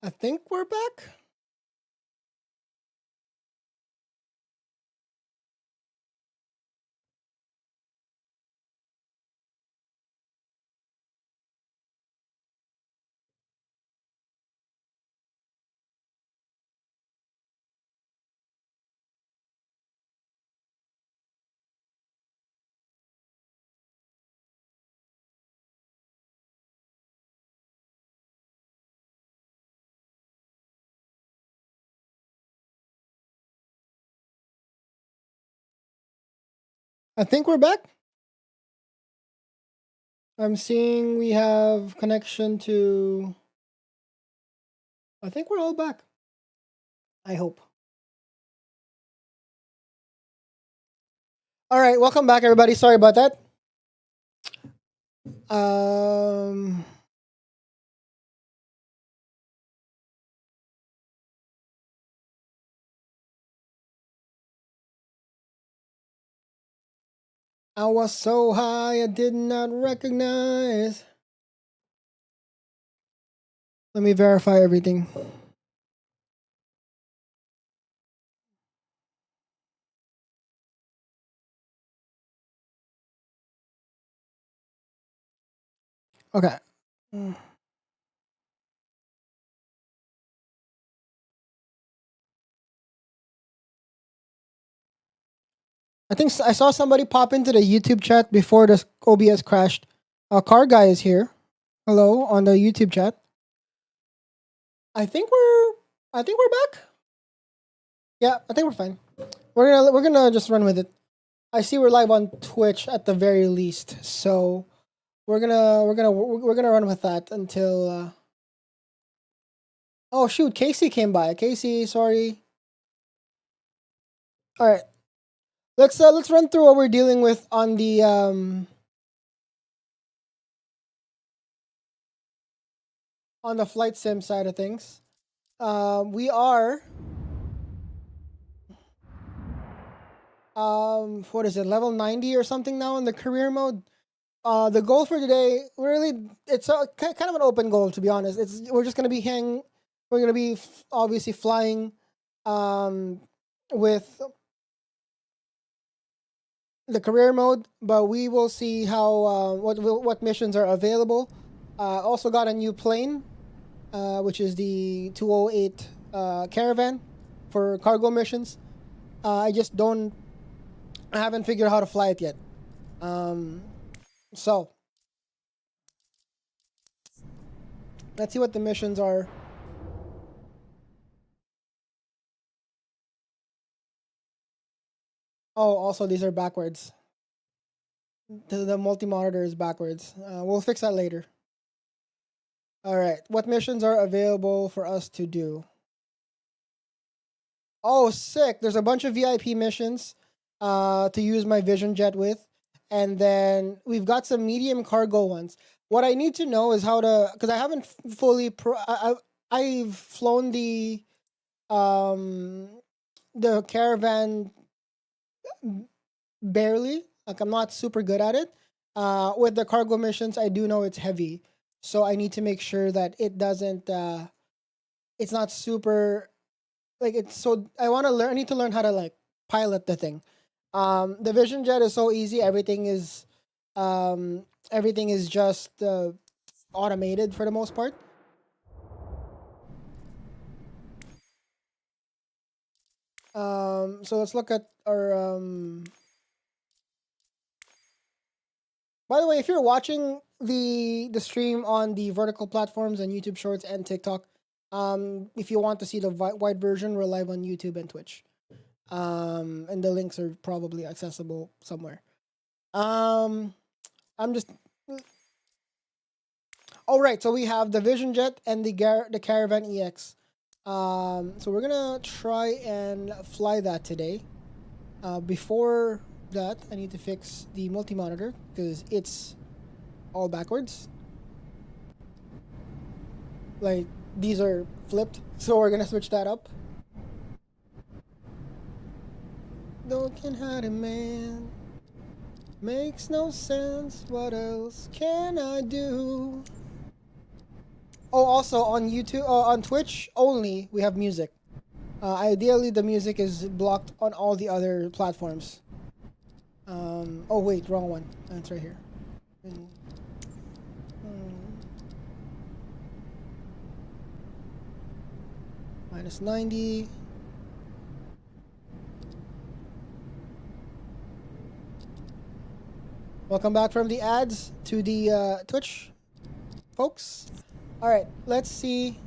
I think we're back. I think we're back. I'm seeing we have connection to... I think we're all back. I hope. All right, welcome back, everybody. Sorry about that. I was so high I did not recognize. Let me verify everything. Okay. I think I saw somebody pop into the YouTube chat before the OBS crashed. Car guy is here. Hello on the YouTube chat. I think we're back. Yeah, I think we're fine. We're gonna just run with it. I see we're live on Twitch at the very least, so we're gonna run with that until. Oh shoot, Casey came by. Casey, sorry. All right, let's run through what we're dealing with on the flight sim side of things. We are what is it, level 90 or something now in the career mode. The goal for today, really, it's kind of an open goal, to be honest. We're just gonna be we're gonna be obviously flying with the career mode, but we will see how what missions are available. Also got a new plane, which is the 208 Caravan for cargo missions. I haven't figured out how to fly it yet. So let's see what the missions are. Oh, also these are backwards. The multi-monitor is backwards. We'll fix that later. All right, what missions are available for us to do? Oh, sick! There's a bunch of VIP missions to use my Vision Jet with, and then we've got some medium cargo ones. What I need to know is how to, because I haven't fully I've flown the Caravan barely. Like, I'm not super good at it. With the cargo missions, I do know it's heavy, so I need to make sure that it doesn't. It's not super. Like, it's so. I need to learn how to like pilot the thing. The Vision Jet is so easy. Everything is just automated for the most part. So let's look at our By the way, if you're watching the stream on the vertical platforms and YouTube Shorts and TikTok, if you want to see the wide version, we're live on YouTube and Twitch. And the links are probably accessible somewhere. I'm just. All right, so we have the Vision Jet and the Caravan EX. So we're gonna try and fly that today. Before that, I need to fix the multi-monitor because it's all backwards. Like, these are flipped, so we're gonna switch that up. Looking at a man makes no sense. What else can I do? Oh, also on YouTube, on Twitch only, we have music. Ideally, the music is blocked on all the other platforms. Oh wait, wrong one. It's right here. Minus 90. Welcome back from the ads to the Twitch, folks. All right, let's see.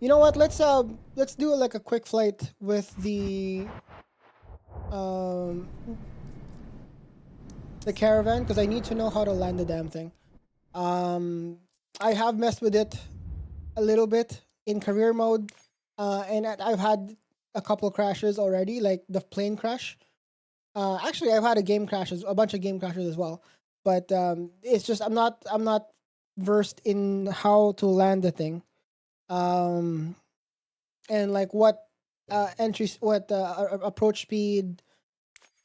You know what? Let's do like a quick flight with the caravan, because I need to know how to land the damn thing. I have messed with it a little bit in career mode, and I've had a couple crashes already, like the plane crash. Actually, I've had a bunch of game crashes as well. But it's just I'm not versed in how to land the thing, and like what approach speed,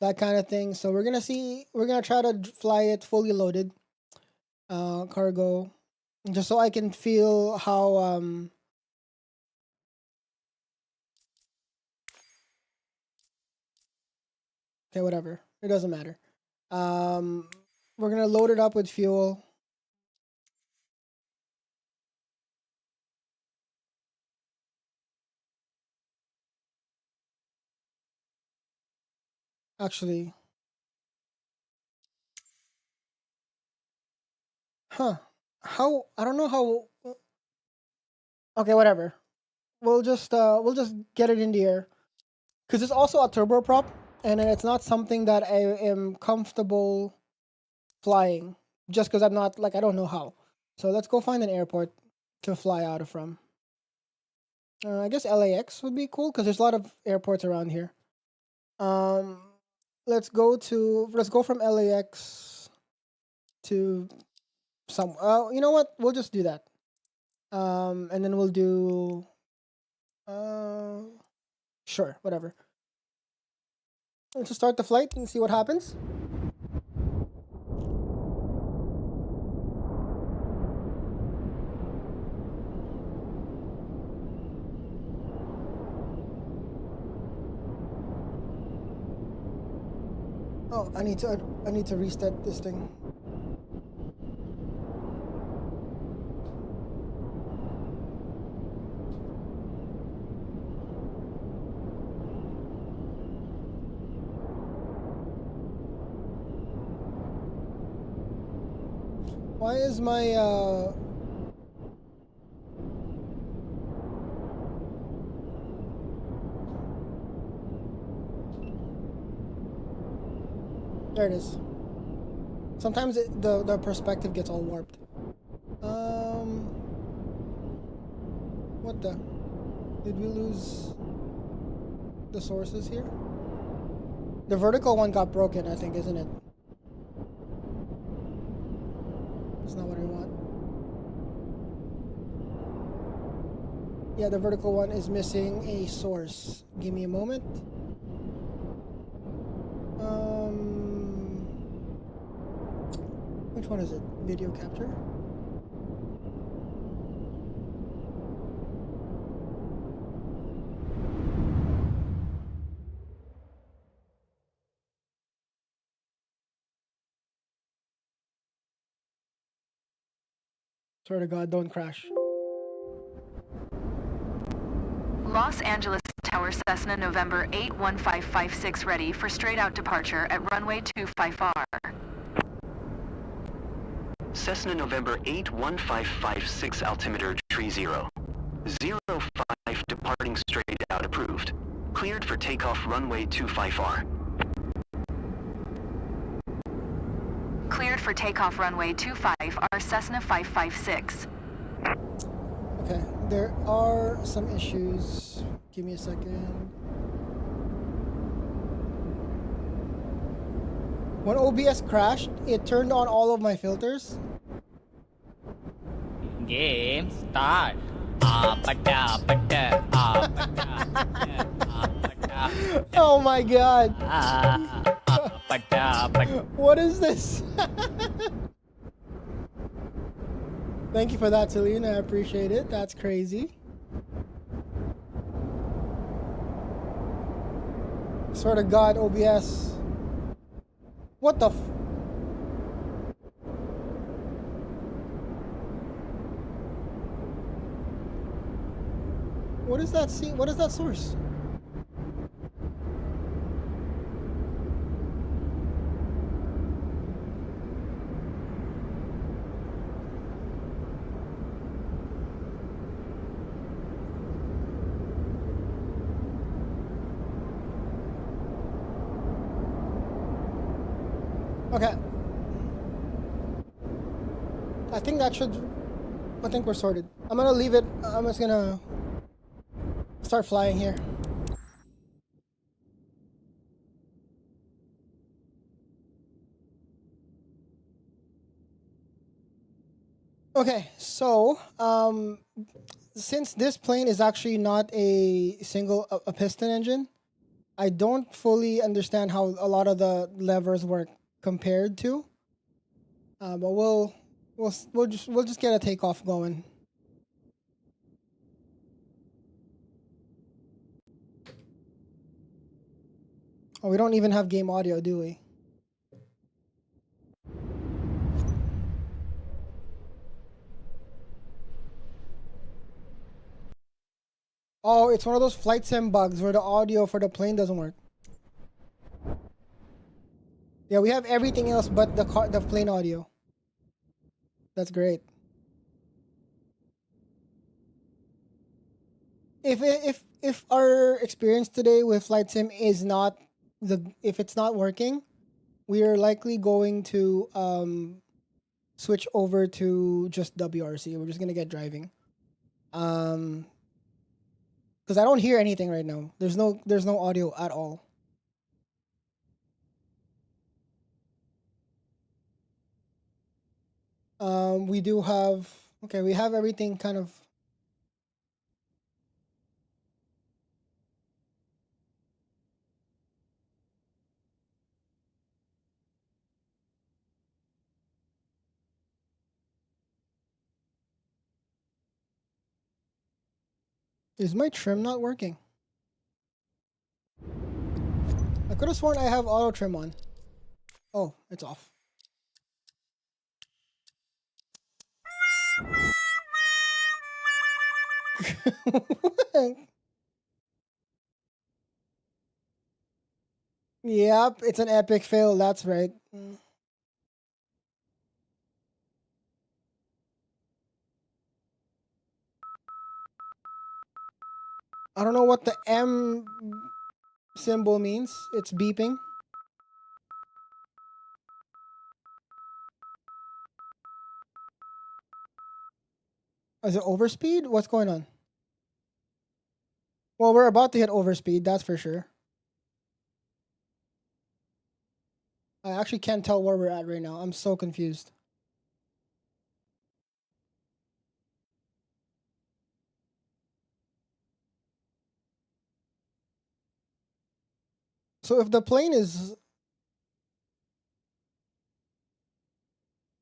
that kind of thing. So we're gonna try to fly it fully loaded, cargo, just so I can feel how okay, whatever. It doesn't matter. We're gonna load it up with fuel. Actually, huh? How? I don't know how. Okay, whatever. We'll just get it in the air, because it's also a turboprop, and it's not something that I am comfortable flying, just because I'm not, like, I don't know how. So let's go find an airport to fly out of from. I guess LAX would be cool, because there's a lot of airports around here. Let's go from LAX to some. You know what? We'll just do that. And then we'll do. Sure, whatever. Let's just start the flight and see what happens. Oh, I need to reset this thing. Why is my there it is. Sometimes the perspective gets all warped. What the? Did we lose the sources here? The vertical one got broken, I think, isn't it? That's not what I want. Yeah, the vertical one is missing a source. Give me a moment. Which one is it? Video capture? Swear to God, don't crash. Los Angeles Tower Cessna November 81556 ready for straight out departure at runway 25R. Cessna November 81556 altimeter tree 0. 05 departing straight out approved. Cleared for takeoff runway 25R. Cleared for takeoff runway 25R Cessna 556. Okay, there are some issues. Give me a second. When OBS crashed, it turned on all of my filters. Game start. Oh my God. What is this? Thank you for that, Celine. I appreciate it. That's crazy. Swear to God, OBS. What the f... What is that scene? What is that source? Okay. I think that should... I think we're sorted. I'm gonna leave it. I'm just gonna start flying here. Okay, so since this plane is actually not a a piston engine, I don't fully understand how a lot of the levers work compared to. But we'll just get a takeoff going. Oh, we don't even have game audio, do we? Oh, it's one of those flight sim bugs where the audio for the plane doesn't work. Yeah, we have everything else but the plane audio. That's great. If our experience today with flight sim is not if it's not working, we are likely going to switch over to just WRC. We're just gonna get driving. Because I don't hear anything right now. There's no audio at all. We do have we have everything kind of. Is my trim not working? I could have sworn I have auto trim on. Oh, it's off. Yep, it's an epic fail. That's right. I don't know what the M symbol means. It's beeping. Is it overspeed? What's going on? Well, we're about to hit overspeed, that's for sure. I actually can't tell where we're at right now. I'm so confused. So if the plane is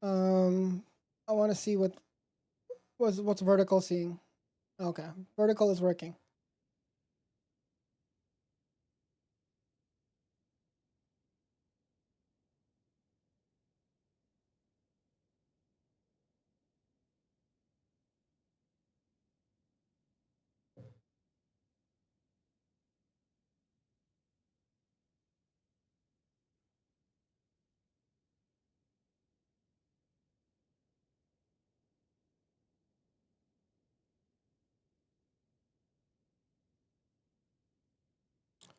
I want to see what's vertical seeing. Okay, vertical is working.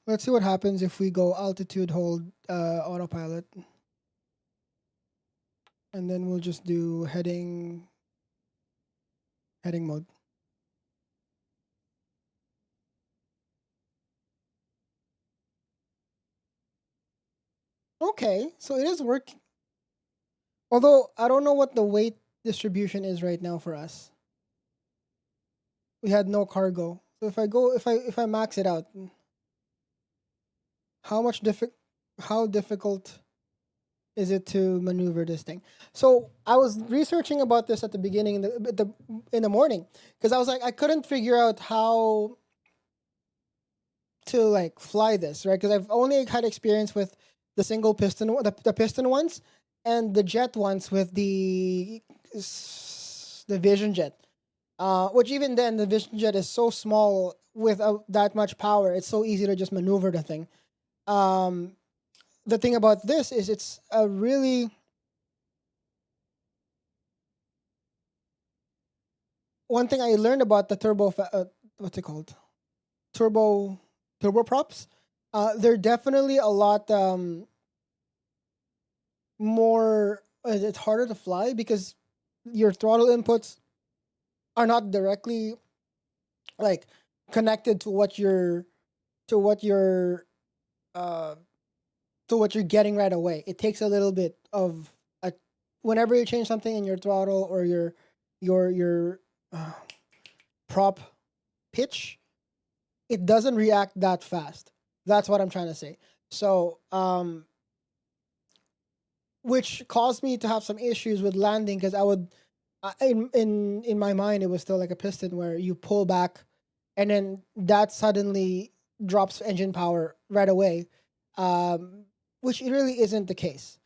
Let's see what happens if we go altitude hold autopilot. And then we'll just do heading mode. Okay, so it is working. Although I don't know what the weight distribution is right now for us. We had no cargo. So if I max it out, how difficult is it to maneuver this thing? So I was researching about this at the beginning in the morning because I was like I couldn't figure out how to like fly this, right? Because I've only had experience with the single piston, the piston ones, and the jet ones with the Vision Jet. Which even then, the Vision Jet is so small with that much power. It's so easy to just maneuver the thing. The thing about this is it's a really one thing I learned about the what's it called? Turbo turboprops. They're definitely a lot more. It's harder to fly because your throttle inputs are not directly like connected to what you're to what you're uh to what you're getting right away. It takes a little bit of a whenever you change something in your throttle or your prop pitch, it doesn't react that fast. That's what I'm trying to say. So, which caused me to have some issues with landing because I would, in my mind, it was still like a piston where you pull back, and then that suddenly drops engine power right away, which it really isn't the case.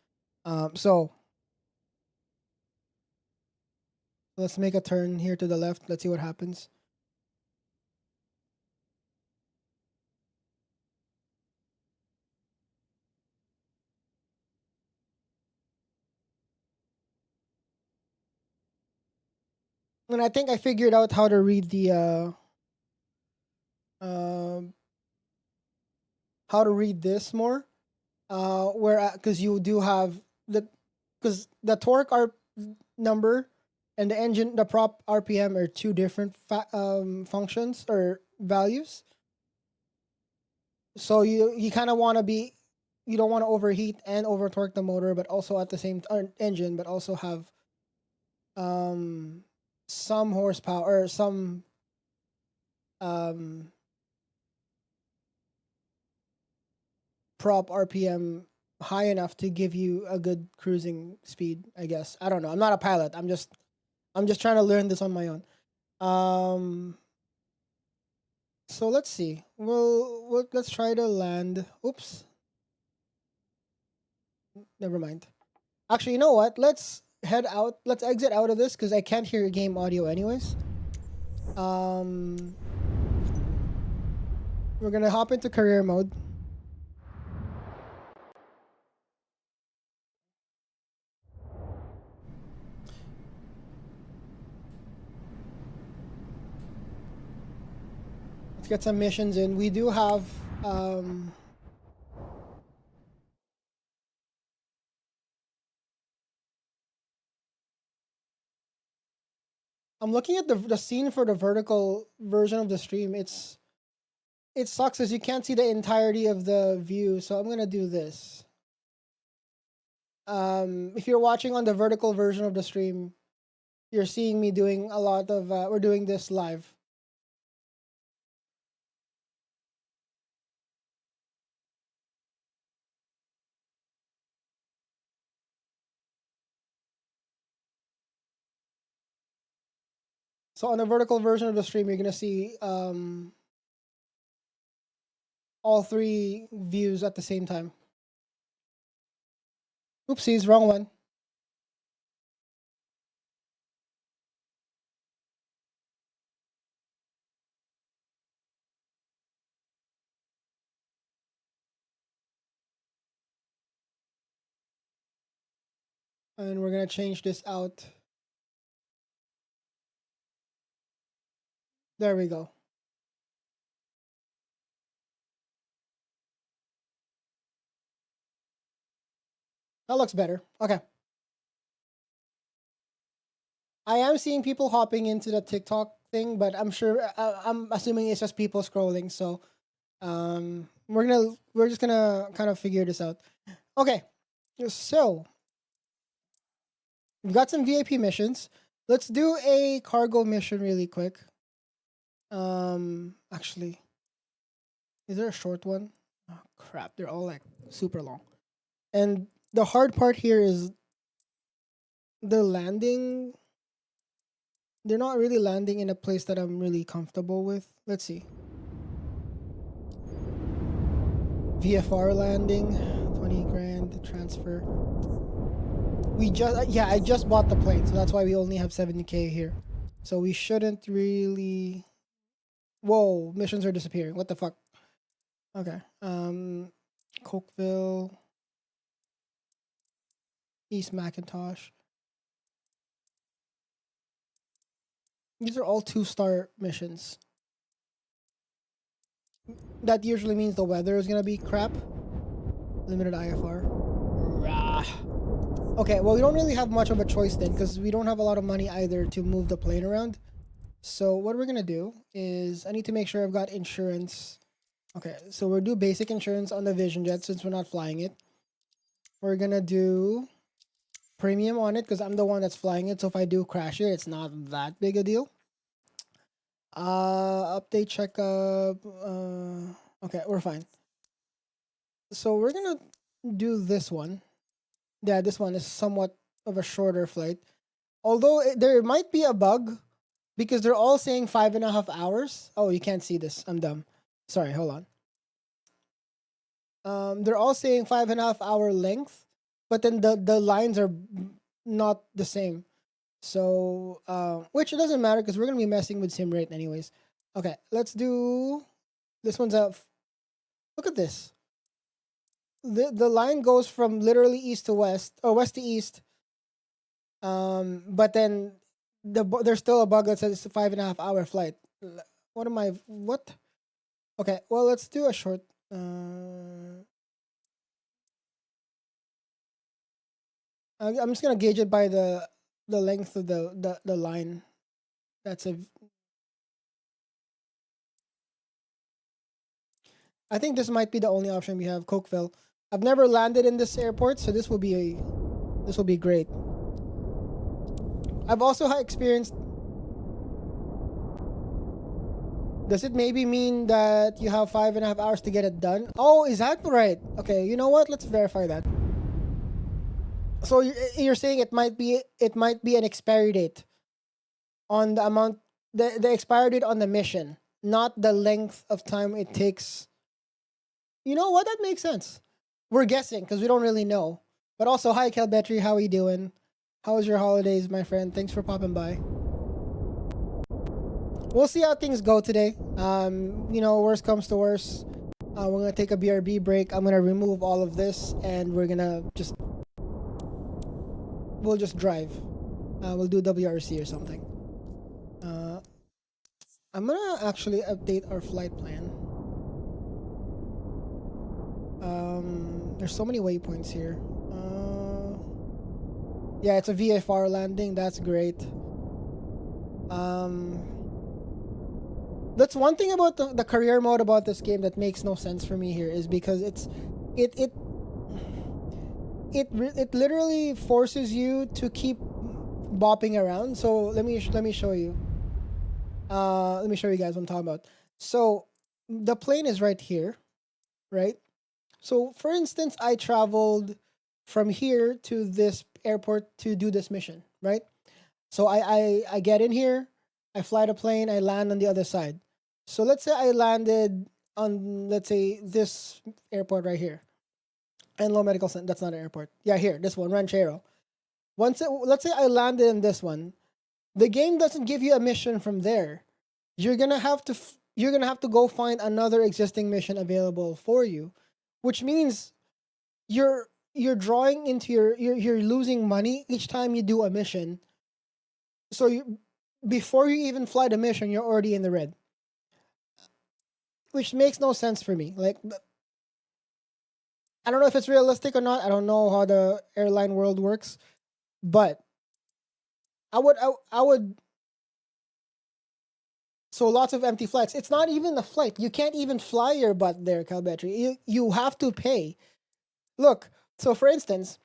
So let's make a turn here to the left. Let's see what happens. And I think I figured out how to read the um how to read this more. Where because you do have because the torque number and the prop RPM are two different functions or values. So you kind of want to be you don't want to overheat and over torque the motor, but also at the same engine, but also have um some horsepower or some um prop RPM high enough to give you a good cruising speed, I guess. I don't know. I'm not a pilot. I'm just trying to learn this on my own. So let's see. Let's try to land. Oops. Never mind. Actually, you know what? Let's head out. Let's exit out of this because I can't hear game audio anyways. We're gonna hop into career mode. Let's get some missions in. We do have I'm looking at the scene for the vertical version of the stream. It sucks as you can't see the entirety of the view, so I'm gonna do this. If you're watching on the vertical version of the stream, you're seeing me doing a lot of we're doing this live. So on the vertical version of the stream, you're gonna see all three views at the same time. Oopsies, wrong one. And we're gonna change this out. There we go. That looks better. Okay. I am seeing people hopping into the TikTok thing, but I'm sure I'm assuming it's just people scrolling. So we're just gonna kind of figure this out. Okay. So we've got some VIP missions. Let's do a cargo mission really quick. Actually, is there a short one? Oh, crap, they're all like super long. And the hard part here is the landing. They're not really landing in a place that I'm really comfortable with. Let's see. VFR landing, 20 grand transfer. I just bought the plane, so that's why we only have 70K here. So we shouldn't really. Whoa, missions are disappearing. What the fuck? Okay. Cokeville, East Macintosh. These are all 2-star missions. That usually means the weather is gonna be crap. Limited IFR. Rah. Okay, well, we don't really have much of a choice then, because we don't have a lot of money either to move the plane around. So what we're gonna do is I need to make sure I've got insurance. Okay, so we'll do basic insurance on the Vision Jet since we're not flying it. We're gonna do premium on it because I'm the one that's flying it. So if I do crash it, it's not that big a deal. Update checkup. Okay, we're fine. So we're gonna do this one. Yeah, this one is somewhat of a shorter flight. Although there might be a bug because they're all saying 5.5 hours. Oh, you can't see this. I'm dumb. Sorry, hold on. They're all saying 5.5 hour length, but then the lines are not the same. So, which it doesn't matter because we're gonna be messing with sim rate anyways. Okay, let's do this one's up. Look at this. The line goes from literally east to west or west to east. But then there's still a bug that says it's a 5.5 hour flight. What? Okay, well, let's do a short. I'm just gonna gauge it by the length of the line. I think this might be the only option we have. Cokeville. I've never landed in this airport, so this will be great. I've also experienced. Does it maybe mean that you have 5.5 hours to get it done? Oh, is that right? Okay, you know what? Let's verify that. So you're saying it might be an expiry date on the amount, the expiry date on the mission, not the length of time it takes. You know what? That makes sense. We're guessing because we don't really know. But also, hi, Kelbetri. How are you doing? How was your holidays, my friend? Thanks for popping by. We'll see how things go today. Worst comes to worst. We're going to take a BRB break. I'm going to remove all of this and we're going to we'll just drive. We'll do WRC or something. I'm going to actually update our flight plan. There's so many waypoints here. Yeah, it's a VFR landing. That's great. That's one thing about the career mode about this game that makes no sense for me here is because it literally forces you to keep bopping around. So let me show you. Let me show you guys what I'm talking about. So the plane is right here, right? So for instance, I traveled from here to this airport to do this mission, right? So I get in here, I fly the plane, I land on the other side. So let's say I landed on, let's say, this airport right here. And Low Medical Center, that's not an airport. Yeah, here, this one, Ranchero. Let's say I landed in this one. The game doesn't give you a mission from there. You're gonna have to go find another existing mission available for you, which means you're drawing into you're losing money each time you do a mission. So before you even fly the mission, you're already in the red, which makes no sense for me. Like, I don't know if it's realistic or not. I don't know how the airline world works, but I would. So lots of empty flights. It's not even a flight. You can't even fly your butt there, Calbetri. You have to pay. Look, so for instance,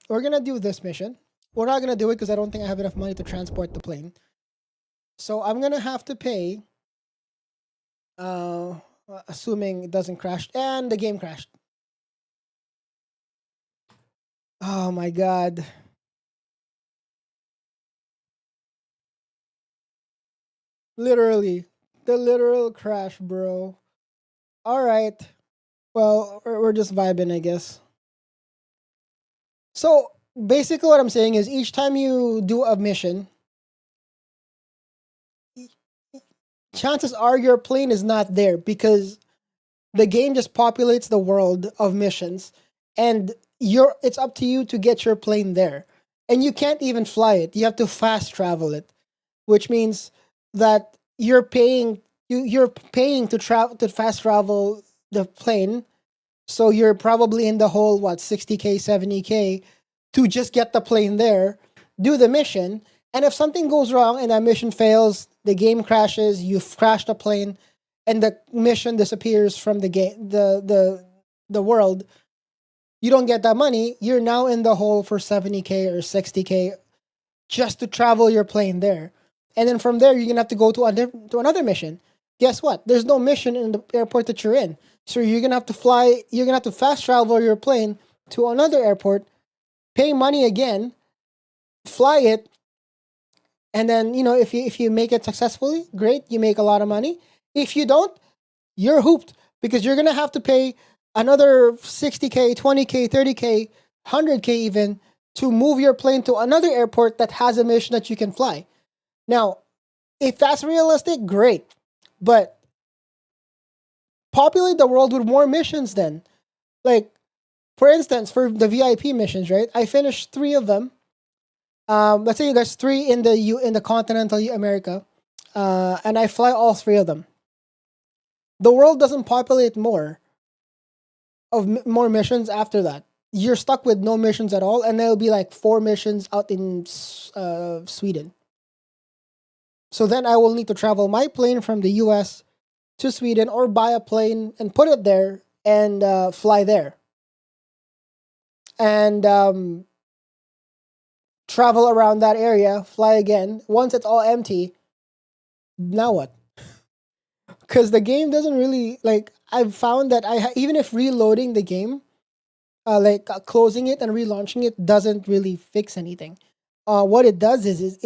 we're gonna do this mission. We're not gonna do it because I don't think I have enough money to transport the plane. So I'm gonna have to pay. Assuming it doesn't crash, and the game crashed. Oh my god. Literally. The literal crash, bro. All right. Well, we're just vibing, I guess. So basically, what I'm saying is each time you do a mission, chances are your plane is not there because the game just populates the world of missions, and it's up to you to get your plane there. And you can't even fly it. You have to fast travel it, which means that you're paying to travel to fast travel the plane. So you're probably in the whole 60K, 70K to just get the plane there, do the mission, and if something goes wrong and that mission fails, the game crashes, you've crashed the plane, and the mission disappears from the game, the world. You don't get that money. You're now in the hole for 70K or 60K just to travel your plane there, and then from there you're gonna have to go to another mission. Guess what? There's no mission in the airport that you're in, so you're gonna have to fly. You're gonna have to fast travel your plane to another airport, pay money again, fly it, and then if you make it successfully, great, you make a lot of money. If you don't, you're hooped because you're gonna have to pay another 60K, 20K, 30K, 100K even to move your plane to another airport that has a mission that you can fly. Now, if that's realistic, great. But populate the world with more missions then. Like, for instance, for the VIP missions, right? I finished 3 of them. Let's say there's 3 in the continental America, and I fly all 3 of them. The world doesn't populate more more missions after that. You're stuck with no missions at all, and there'll be like 4 missions out in Sweden. So then I will need to travel my plane from the US to Sweden or buy a plane and put it there and fly there. And travel around that area, fly again. Once it's all empty, now what? Because the game doesn't really like. I've found that even if reloading the game, closing it and relaunching it doesn't really fix anything. What it does is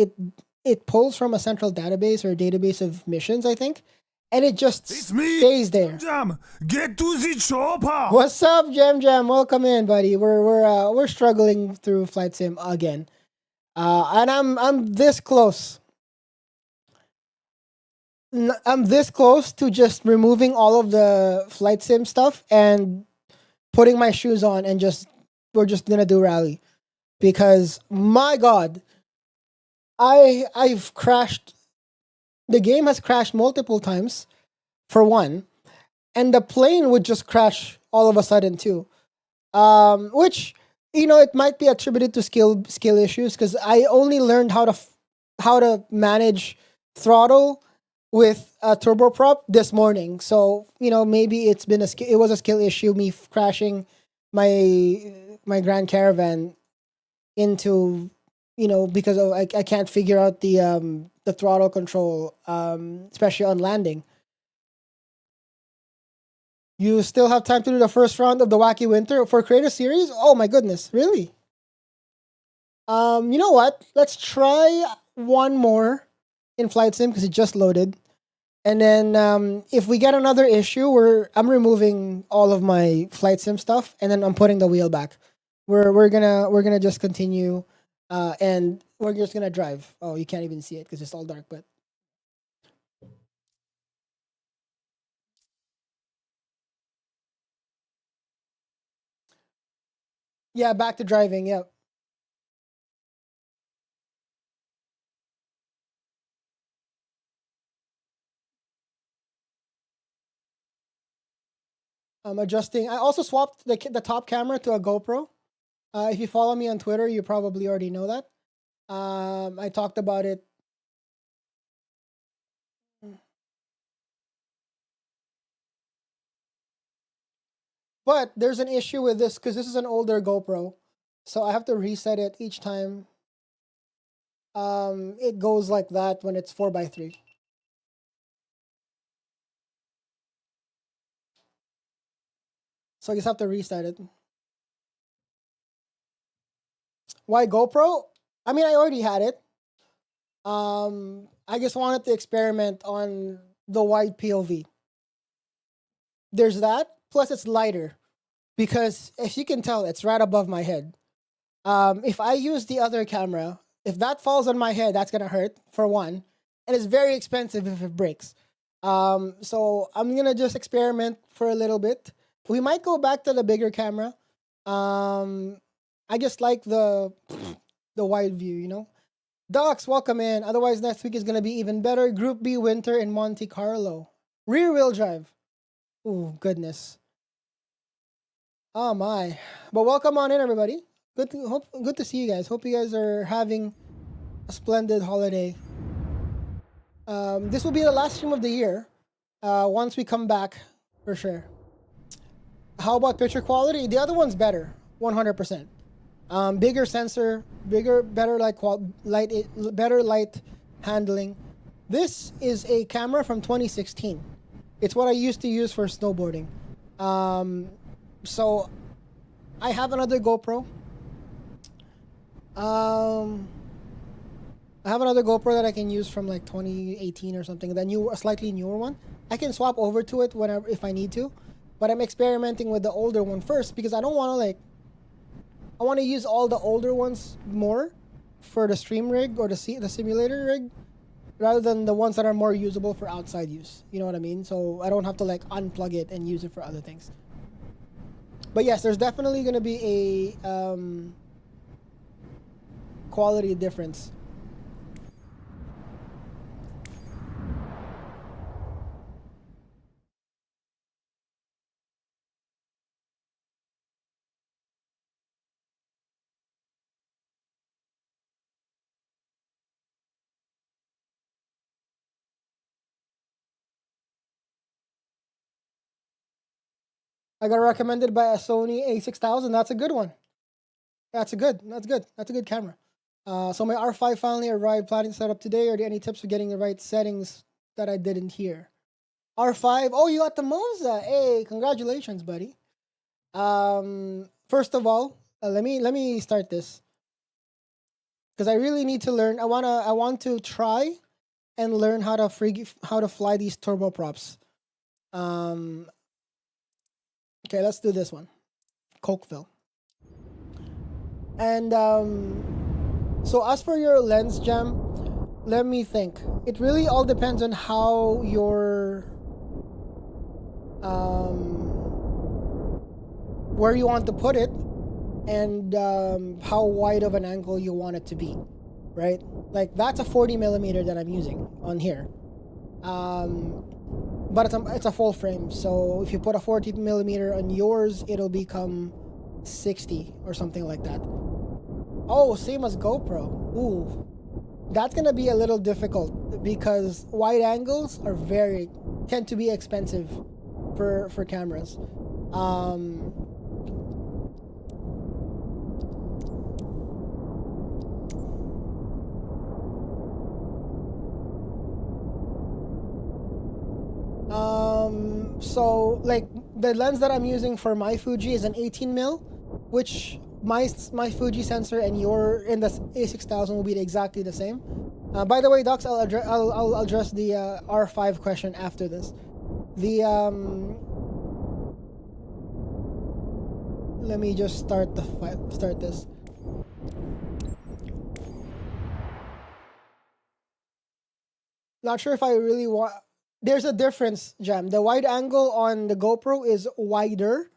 it pulls from a central database or database of missions, I think, and it just stays there. Jam, get to the chopper. What's up, Jam Jam? Welcome in, buddy. We're struggling through Flight Sim again, and I'm this close. I'm this close to just removing all of the Flight Sim stuff and putting my shoes on and we're just gonna do rally because my God, I've crashed. The game has crashed multiple times, for one, and the plane would just crash all of a sudden too. Which it might be attributed to skill issues because I only learned how to manage throttle with a turboprop this morning. So maybe it was a skill issue. Me crashing my Grand Caravan into because I can't figure out the throttle control, especially on landing. You still have time to do the first round of the Wacky Winter for Creator Series? Oh my goodness, really? You know what? Let's try one more in Flight Sim because it just loaded. And then if we get another issue, I'm removing all of my Flight Sim stuff and then I'm putting the wheel back. We're gonna just continue and we're just gonna drive. Oh, you can't even see it because it's all dark, but yeah, back to driving. Yep. I'm adjusting. I also swapped the top camera to a GoPro. If you follow me on Twitter, you probably already know that. I talked about it. But there's an issue with this because this is an older GoPro. So I have to reset it each time. It goes like that when it's 4x3. So I just have to reset it. Why GoPro? I mean, I already had it. I just wanted to experiment on the wide POV. There's that. Plus, it's lighter because, if you can tell, it's right above my head. If I use the other camera, if that falls on my head, that's gonna hurt for one, and it's very expensive if it breaks. So I'm gonna just experiment for a little bit. We might go back to the bigger camera. I just like the wide view, you know. Docs, welcome in. Otherwise, next week is gonna be even better. Group B winter in Monte Carlo. Rear wheel drive. Ooh, goodness. Oh my. But welcome on in, everybody. Good to see you guys. Hope you guys are having a splendid holiday. This will be the last stream of the year. Once we come back, for sure. How about picture quality? The other one's better, 100%. Bigger sensor, better light handling. This is a camera from 2016. It's what I used to use for snowboarding. So I have another GoPro. I have another GoPro that I can use from like 2018 or something. A slightly newer one. I can swap over to it whenever if I need to, but I'm experimenting with the older one first because I don't want to I want to use all the older ones more for the stream rig or the simulator rig, rather than the ones that are more usable for outside use. You know what I mean? So I don't have to unplug it and use it for other things. But yes, there's definitely going to be a quality difference. I got recommended by a Sony A6000. That's a good one. That's a good camera. So my R5 finally arrived. Planning to set up today. Are there any tips for getting the right settings that I didn't hear? R5. Oh, you got the Moza. Hey, congratulations, buddy. First of all, let me start this because I really need to learn. I want to try and learn how to fly these turboprops. Okay, let's do this one. Cokeville. And so as for your lens jam, let me think. It really all depends on how your where you want to put it and how wide of an angle you want it to be, right? Like that's a 40 millimeter that I'm using on here. But it's a full frame, so if you put a 40 millimeter on yours, it'll become 60 or something like that. Oh, same as GoPro. Ooh, that's gonna be a little difficult because wide angles tend to be expensive for cameras. So like the lens that I'm using for my Fuji is an 18 mil, which my Fuji sensor and the A6000 will be exactly the same. By the way, Docs, I'll address the R5 question after this. Let me just start this. Not sure if I really want. There's a difference, Jam. The wide angle on the GoPro is wider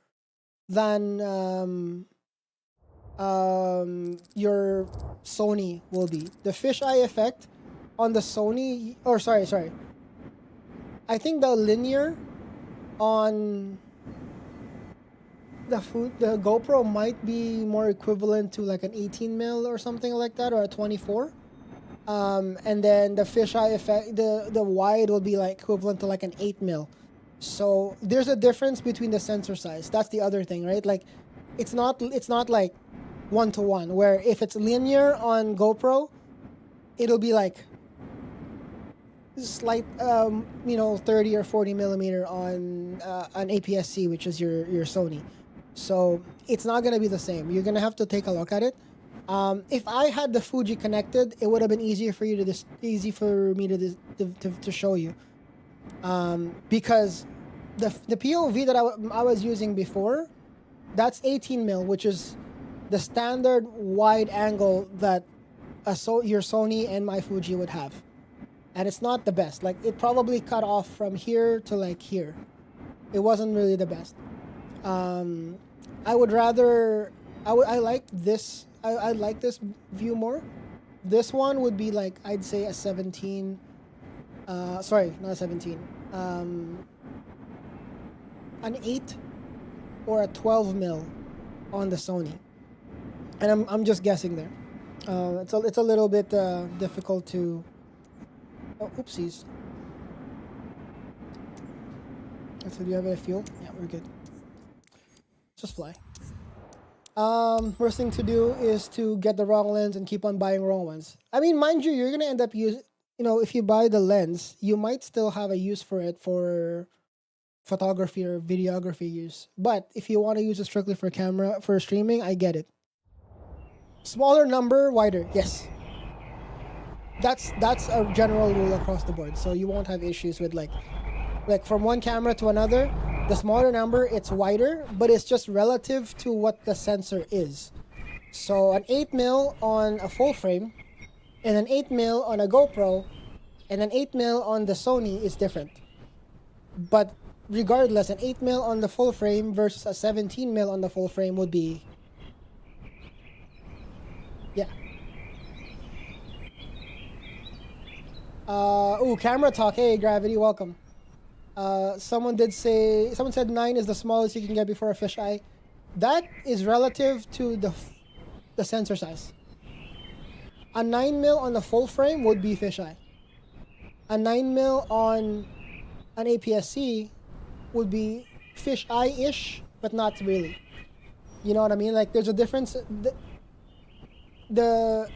than your Sony will be. The fisheye effect on the Sony, or sorry. I think the linear on the GoPro might be more equivalent to like an 18 mil or something like that, or a 24. And then the fisheye effect, the wide will be like equivalent to like an 8 mil. So there's a difference between the sensor size. That's the other thing, right? Like it's not like 1-to-1, where if it's linear on GoPro, it'll be like slight 30 or 40 millimeter on an APS-C, which is your Sony. So it's not gonna be the same. You're gonna have to take a look at it. If I had the Fuji connected, it would have been easier for you to easy for me to show you, because the POV that I was using before, that's 18 mil, which is the standard wide angle that your Sony and my Fuji would have, and it's not the best. Like, it probably cut off from here to like here. It wasn't really the best. I would rather. I like this. I like this view more. This one would be like, I'd say a 17. Sorry, not a 17. An 8 or a 12 mil on the Sony, and I'm just guessing there. It's a little bit difficult to. Oh, oopsies. So do you have any fuel? Yeah, we're good. Just fly. Worst thing to do is to get the wrong lens and keep on buying wrong ones. I mean, mind you, you're gonna end up if you buy the lens, you might still have a use for it for photography or videography use. But if you want to use it strictly for streaming, I get it. Smaller number, wider. Yes. That's a general rule across the board. So you won't have issues with like from one camera to another. The smaller number, it's wider, but it's just relative to what the sensor is. So an 8 mil on a full frame, and an 8 mil on a GoPro, and an 8 mil on the Sony is different. But regardless, an 8 mil on the full frame versus a 17 mil on the full frame would be, yeah. Camera talk. Hey, Gravity, welcome. Someone said 9 is the smallest you can get before a fisheye. That is relative to the sensor size. A 9 mil on the full frame would be fisheye. A 9 mil on an APS-C would be fisheye-ish, but not really. You know what I mean? Like, there's a difference. The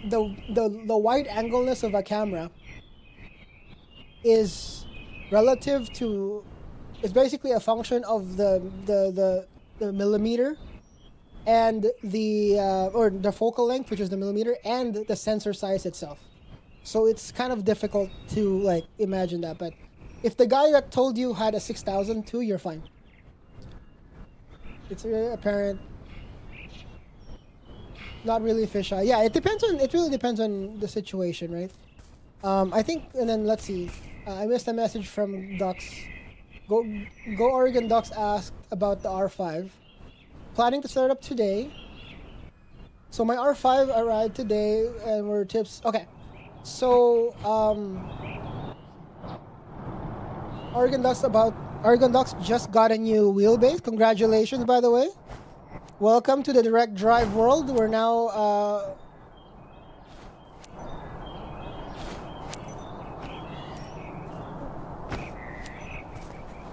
wide angleness of a camera is relative to, it's basically a function of the millimeter and the focal length, which is the millimeter, and the sensor size itself. So it's kind of difficult to like imagine that, but if the guy that told you had a 6000 too, you're fine. It's really apparent. Not really fisheye. Yeah, it really depends on the situation, right? I think, and then let's see. I missed a message from Dux. Go Oregon Dux asked about the R5. Planning to start up today. So my R5 arrived today, and we're tips. Okay, so Oregon Dux just got a new wheelbase. Congratulations, by the way. Welcome to the direct drive world. We're now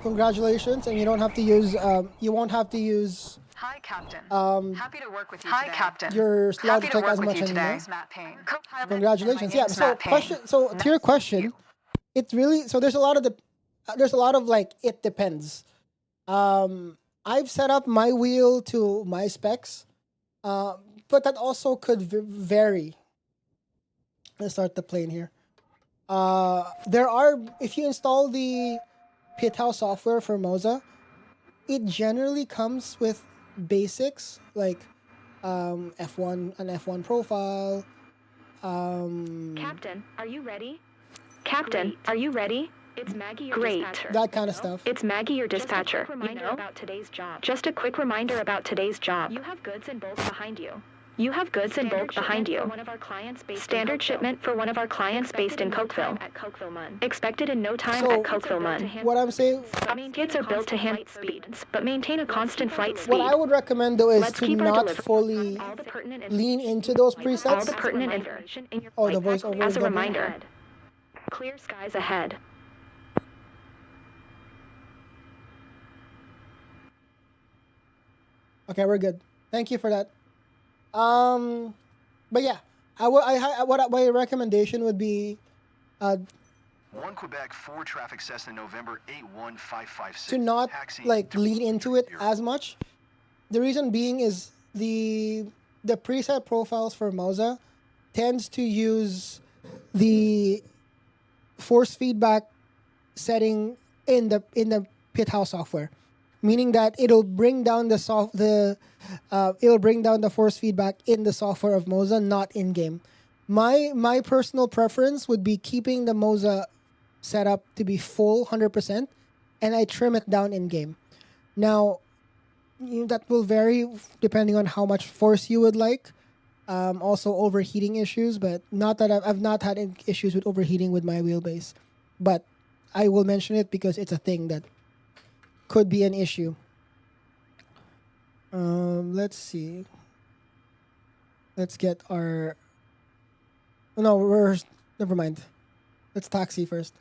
congratulations, and you don't have to use you won't have to use Hi, Captain. Happy to work with you Hi, today. Captain. Happy your slot to detect work as with much you today. anymore. Matt Payne. Congratulations. Yeah. So Matt Payne. to your question, it really, so there's a lot of like, it depends. I've set up my wheel to my specs, but that also could vary. Let's start the plane here. If you install the Pit House software for Moza, it generally comes with basics like an F1 profile. Captain, are you ready? Captain, are you ready? It's Maggie, your dispatcher. That kind of stuff. It's Maggie, your dispatcher. About today's job. Just a quick reminder about today's job. You have goods in bulk behind you. Standard shipment for one of our clients based in Cokeville. Expected in no time at Cokeville, Mun. What I'm saying, Kits are built to handle speeds, but maintain a constant flight speed. what I would recommend though is Let's to keep our not delivery. fully All the pertinent lean into those all presets. the pertinent information in your Oh, the flight voiceover pack as is a double. reminder. Clear skies ahead. Okay, we're good. Thank you for that. But yeah, what my recommendation would be, 1 Quebec 4 traffic Cessna November 81556. to not taxiing like to lean into it 130. as much. The reason being is the preset profiles for Moza tends to use the force feedback setting in the pit house software, meaning that it'll bring down it'll bring down the force feedback in the software of Moza, not in game. My personal preference would be keeping the Moza setup to be full 100%, and I trim it down in game. Now, that will vary depending on how much force you would like. Also overheating issues, but not that I've not had issues with overheating with my wheelbase, but I will mention it because it's a thing that could be an issue. Let's see. Let's get our... No, never mind. Let's taxi first.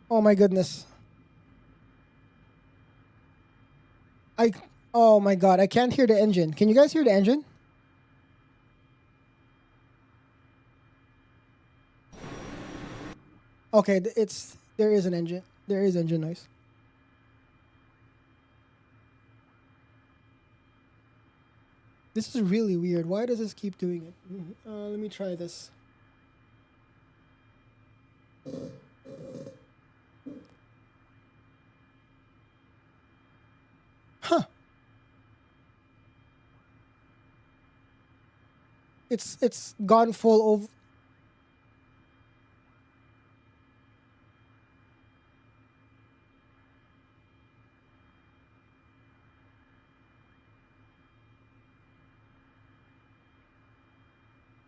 Oh my goodness. Oh my god, I can't hear the engine. Can you guys hear the engine? Okay, there is an engine. There is engine noise. This is really weird. Why does this keep doing it? Let me try this. Huh. It's gone full over.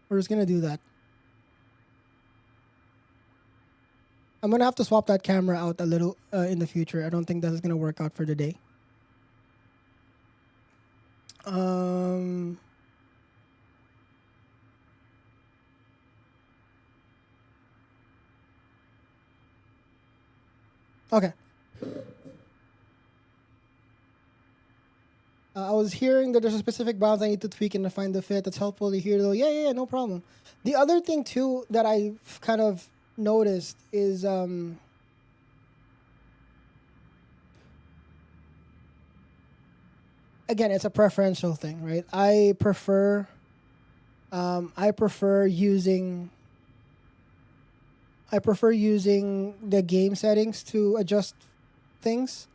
We're just gonna do that. I'm gonna have to swap that camera out a little in the future. I don't think that is gonna work out for today. Okay. I was hearing that there's a specific balance I need to tweak and to find the fit. That's helpful to hear, though. Yeah, no problem. The other thing, too, that I've kind of noticed is... again, it's a preferential thing, right? I prefer using the game settings to adjust things.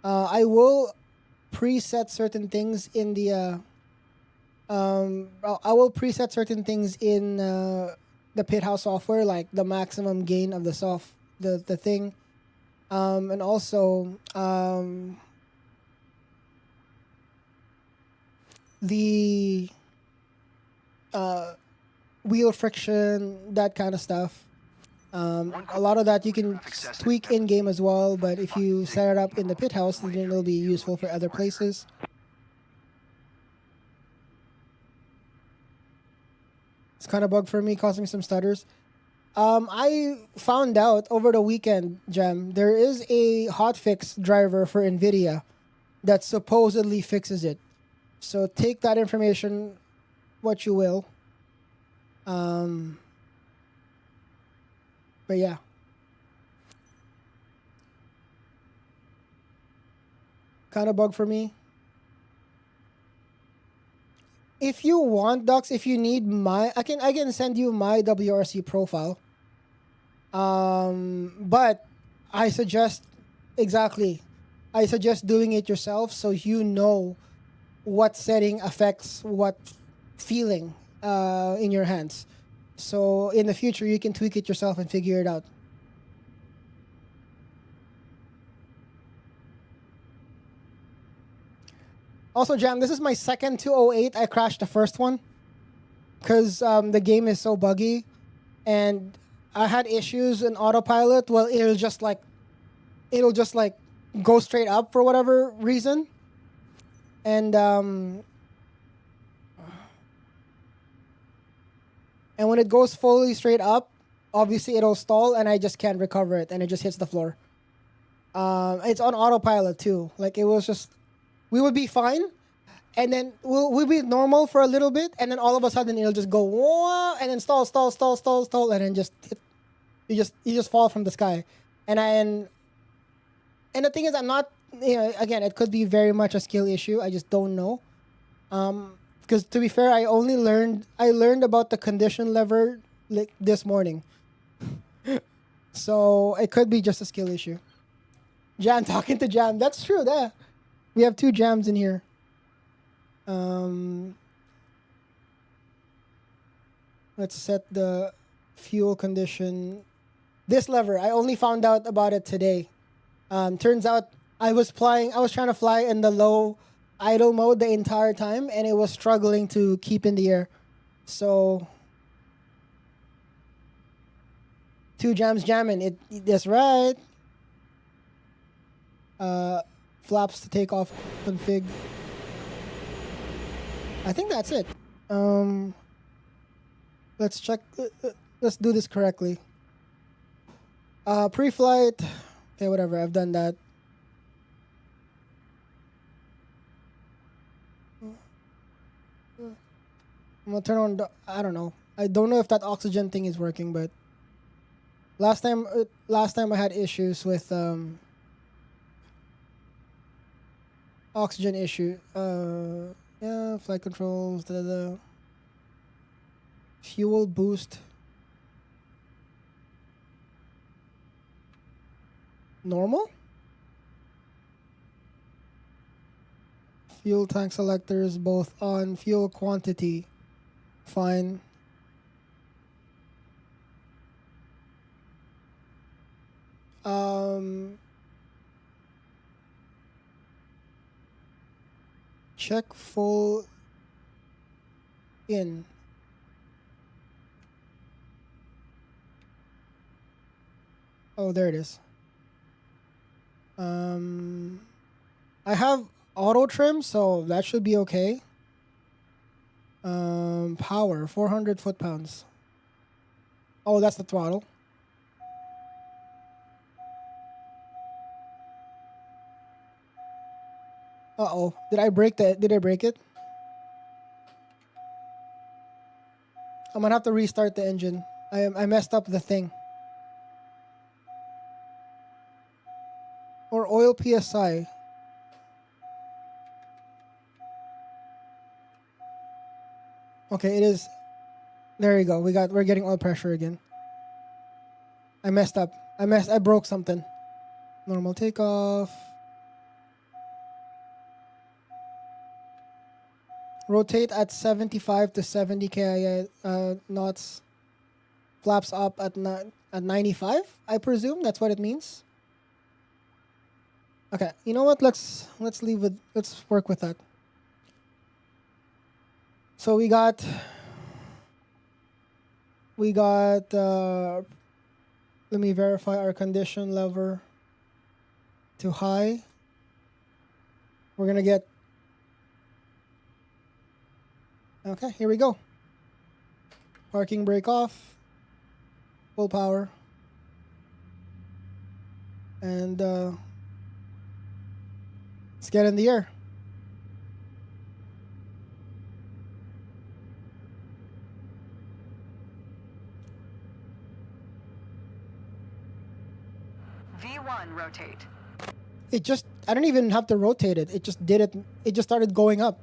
I will preset certain things in the I will preset certain things in the pit house software, like the maximum gain of the thing, and also the wheel friction, that kind of stuff. A lot of that you can tweak in game as well, but if you set it up in the pit house, then it'll be useful for other places. It's kind of bug for me, causing some stutters. I found out over the weekend, Jem, there is a hotfix driver for NVIDIA that supposedly fixes it. So take that information what you will. But yeah. Kind of bug for me. If you want, Docs, if you need I can send you my WRC profile. But I suggest doing it yourself so you know what setting affects what feeling in your hands. So in the future, you can tweak it yourself and figure it out. Also, Jam, this is my second 208. I crashed the first one because the game is so buggy, and I had issues in autopilot. Well, it'll just like go straight up for whatever reason, and when it goes fully straight up, obviously it'll stall, and I just can't recover it, and it just hits the floor. It's on autopilot too. Like it was just. We would be fine, and then we'll be normal for a little bit, and then all of a sudden it'll just go, whoa, and then stall, and then just You just fall from the sky, and the thing is, I'm not. Again, it could be very much a skill issue. I just don't know. Because to be fair, I learned about the condition lever like this morning, so it could be just a skill issue. Jam talking to Jam. That's true. Yeah, we have 2 Jams in here. Let's set the fuel condition. This lever, I only found out about it today. Turns out I was trying to fly in the low idle mode the entire time, and it was struggling to keep in the air. So 2 Jams jamming. That's right. Flaps to take off config. I think that's it. Let's check. Let's do this correctly. Pre-flight. Okay, whatever. I've done that. I'm gonna turn on. I don't know. I don't know if that oxygen thing is working, but last time I had issues with oxygen issue. Yeah, flight controls. Fuel boost. Normal. Fuel tank selectors both on. Fuel quantity. Fine. Check full in. Oh, there it is. I have auto trim, so that should be okay. Power 400 foot-pounds. Oh, that's the throttle. Uh-oh. Did I break it? I'm gonna have to restart the engine. I messed up the thing. Or oil PSI. Okay, it is. There you go. We're getting oil pressure again. I messed up. I broke something. Normal takeoff. Rotate at 75 to 70 knots. Flaps up at 95. I presume that's what it means. Okay, you know what? Let's work with that. So we got let me verify our condition lever to high. We're gonna get, okay, here we go. Parking brake off, full power, and let's get in the air. V1 rotate. I don't even have to rotate it. It just did it. It just started going up.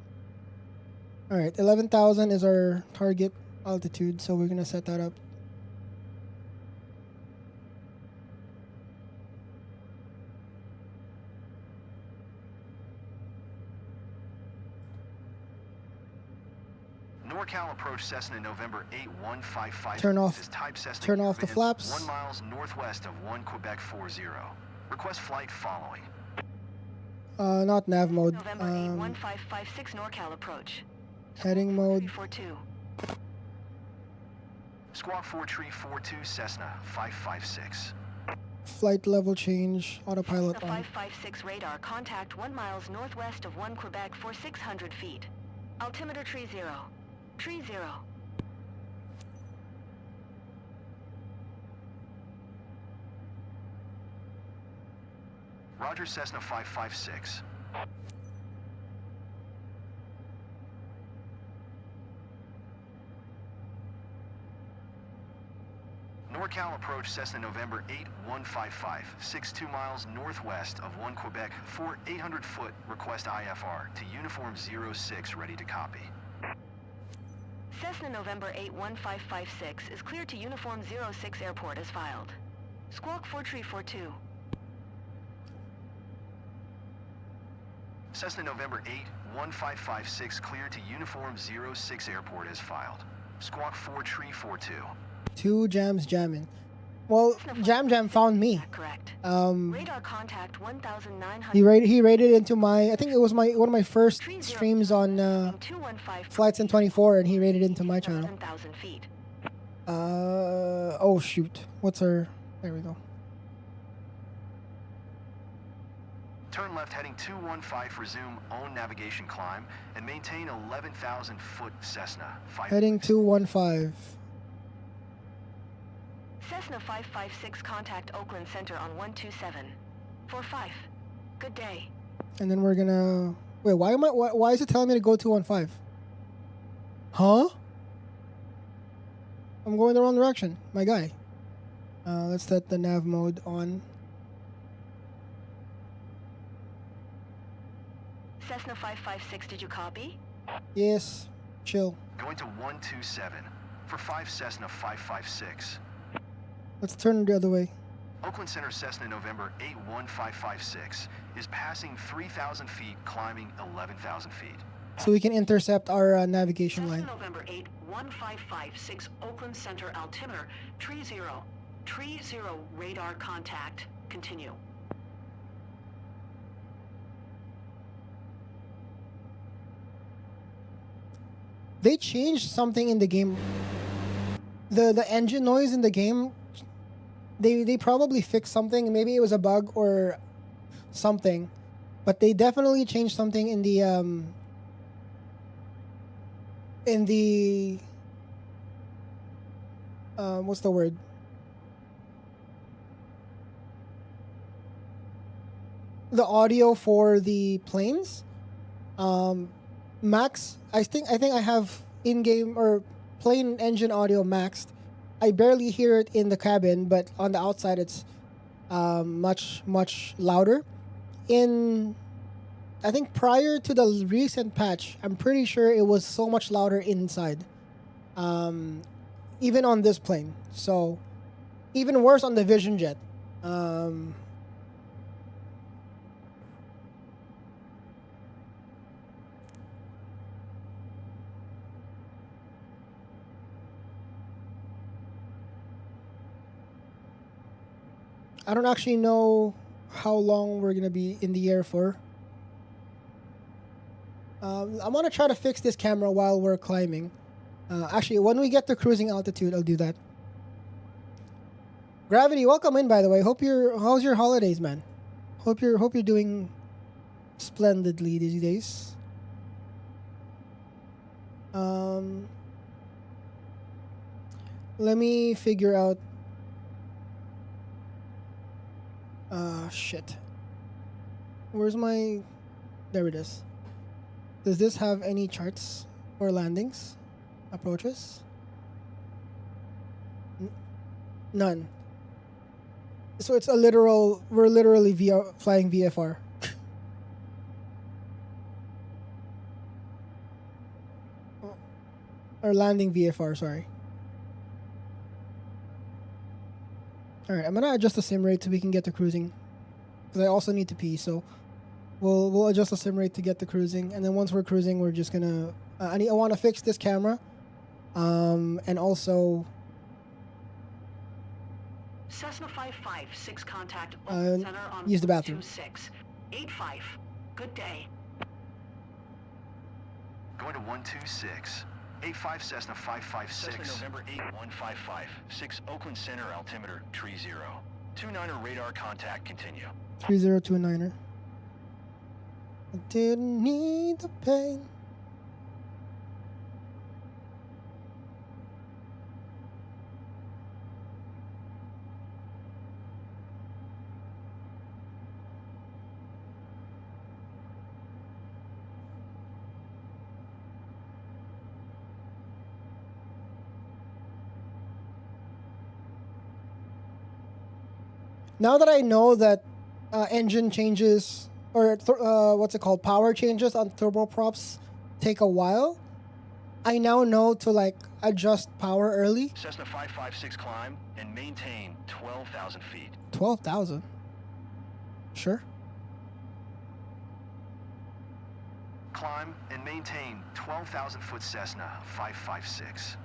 All right, 11,000 is our target altitude, so we're gonna set that up. NorCal approach Cessna November 8155. Turn off the flaps. 1 miles northwest of 1 Quebec 40. Request flight following. Not nav mode. November 81556 NorCal approach. Heading mode. 42. Squawk 4342 Cessna 556. Flight level change. Autopilot The on. 556 radar contact 1 miles northwest of 1 Quebec for 600 feet. Altimeter tree 0. Tree 0. Roger, Cessna 556. NorCal approach Cessna November 8155, 62 miles northwest of 1 Quebec, 800 foot, request IFR to Uniform 06, ready to copy. Cessna November 81556 is cleared to Uniform 06 airport as filed. Squawk 4342. Cessna November 81556 cleared to Uniform 06 airport as filed. Squawk 4342. Two jams jamming. Well, Jam found me. Correct. Radar contact 1900. He rated into my, I think it was one of my first streams on Flights in 24, and he rated into my channel. 7,000 feet. Oh shoot. What's our, there we go. Turn left heading 215, resume own navigation climb, and maintain 11,000 foot Cessna. Heading 215. Cessna 556 contact Oakland Center on 127. 45. Good day. And then we're gonna, wait, why is it telling me to go 215? Huh? I'm going the wrong direction, my guy. Let's set the nav mode on. Cessna 556, did you copy? Yes, chill. Going to 127 for 5 Cessna 556. Let's turn the other way. Oakland Center Cessna November 81556 is passing 3,000 feet, climbing 11,000 feet. So we can intercept our navigation Cessna line. November 81556 Oakland Center altimeter 30. 30 radar contact. Continue. They changed something in the game. The engine noise in the game, they probably fixed something. Maybe it was a bug or something, but they definitely changed something in the what's the word? The audio for the planes. Max, I think I have in-game or plane engine audio maxed. I barely hear it in the cabin, but on the outside it's much louder. I think prior to the recent patch, I'm pretty sure it was so much louder inside, even on this plane. So even worse on the Vision Jet. I don't actually know how long we're gonna be in the air for. I'm gonna try to fix this camera while we're climbing. Actually, when we get to cruising altitude, I'll do that. Gravity, welcome in, by the way. How's your holidays, man? Hope you're doing splendidly these days. Let me figure out. Shit. Where's my... There it is. Does this have any charts or landings? Approaches? None. So it's a literal... We're literally flying VFR. Or landing VFR, sorry. Alright, I'm gonna adjust the sim rate so we can get to cruising. Because I also need to pee, so we'll adjust the sim rate to get to cruising. And then once we're cruising, we're just gonna... I want to fix this camera. And also... Cessna 556 contact Oakland Center on use the bathroom. 85. Good day. Going to 126. 85 Cessna 556. Cessna November 8155. 6 Oakland Center altimeter 30. 29er radar contact, continue. 3029er. I didn't need the pain. Now that I know that engine changes, or what's it called, power changes on turboprops take a while, I now know to like adjust power early. Cessna 556 climb and maintain 12,000 feet. 12,000. Sure. Climb and maintain 12,000 foot Cessna 556.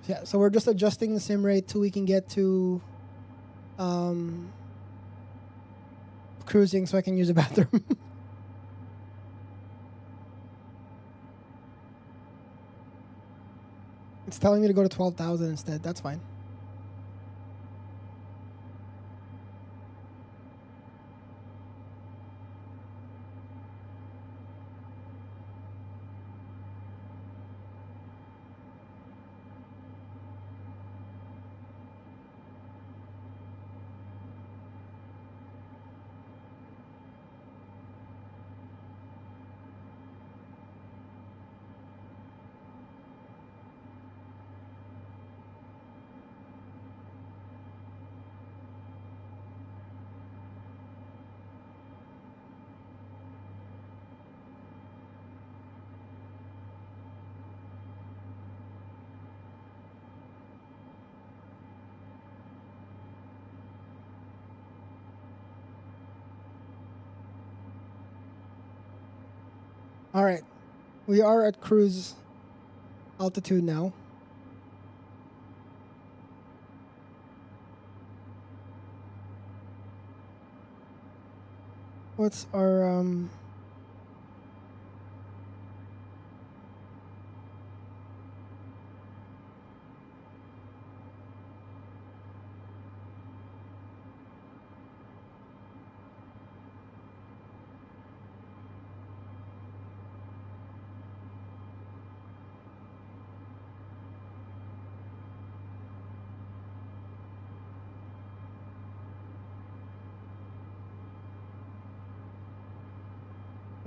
Yeah, so we're just adjusting the sim rate till we can get to cruising so I can use a bathroom. It's telling me to go to 12,000 instead. That's fine. All right, we are at cruise altitude now. What's our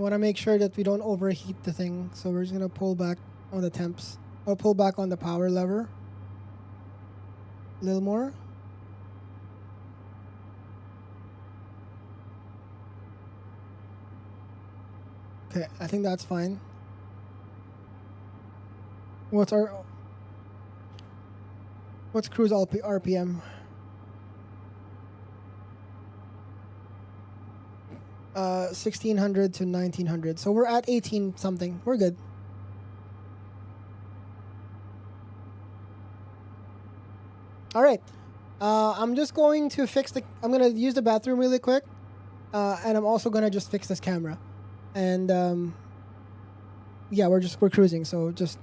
want to make sure that we don't overheat the thing, so we're just gonna pull back on the temps. Or pull back on the power lever a little more. Okay, I think that's fine. What's cruise RPM? 1600 to 1900. So we're at 18 something. We're good. All right. I'm just going to I'm going to use the bathroom really quick. And I'm also going to just fix this camera. And yeah, we're cruising. So just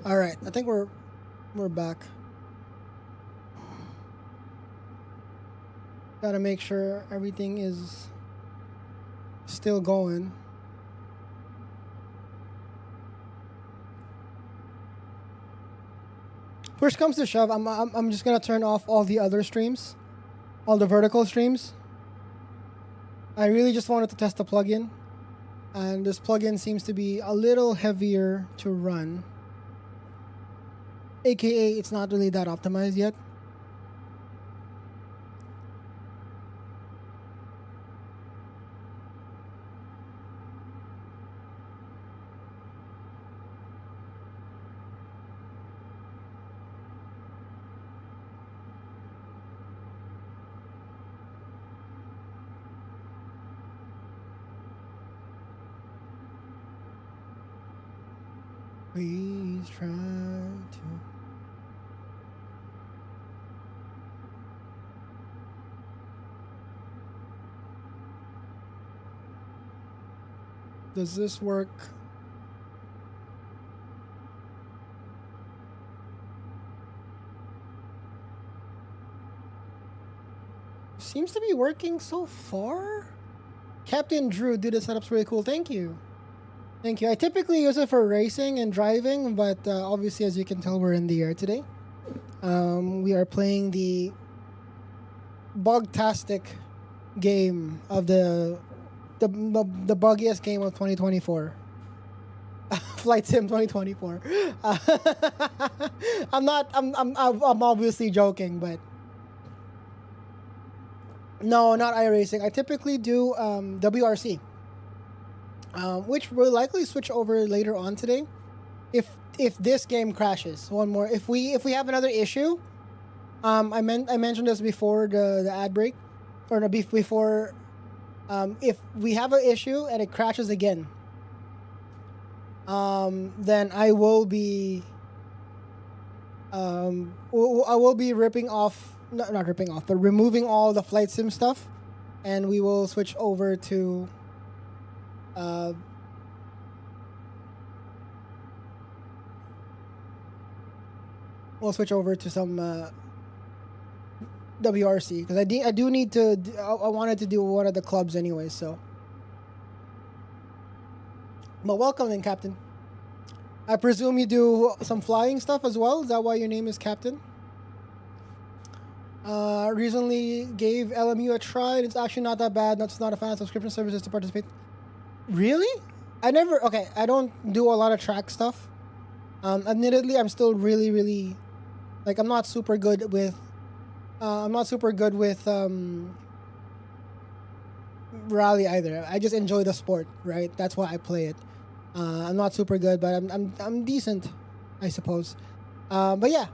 All right, I think we're back. Gotta make sure everything is still going. Push comes to shove, I'm just gonna turn off all the other streams, all the vertical streams. I really just wanted to test the plugin, and this plugin seems to be a little heavier to run. AKA, it's not really that optimized yet. Please try to. Does this work? Seems to be working so far. Captain Drew, dude, the setup's really cool. Thank you. Thank you. I typically use it for racing and driving, but obviously, as you can tell, we're in the air today. We are playing the bug-tastic game of the buggiest game of 2024. Flight Sim 2024. I'm obviously joking, but no, not iRacing. I typically do WRC. Which we'll likely switch over later on today, if this game crashes. One more, if we have another issue, I mentioned this before the ad break, or no, before, if we have an issue and it crashes again, then I will be ripping off, not ripping off, but removing all the Flight Sim stuff, and we will switch over to we'll switch over to some WRC, because I do need to. I wanted to do one of the clubs anyway, so. But welcome then, Captain. I presume you do some flying stuff as well. Is that why your name is Captain? Recently gave LMU a try, and it's actually not that bad. That's not a fan of subscription services to participate. Really? I don't do a lot of track stuff. Admittedly, I'm still really, like, I'm not super good with rally either. I just enjoy the sport, right? That's why I play it. I'm not super good, but I'm decent, I suppose. But yeah.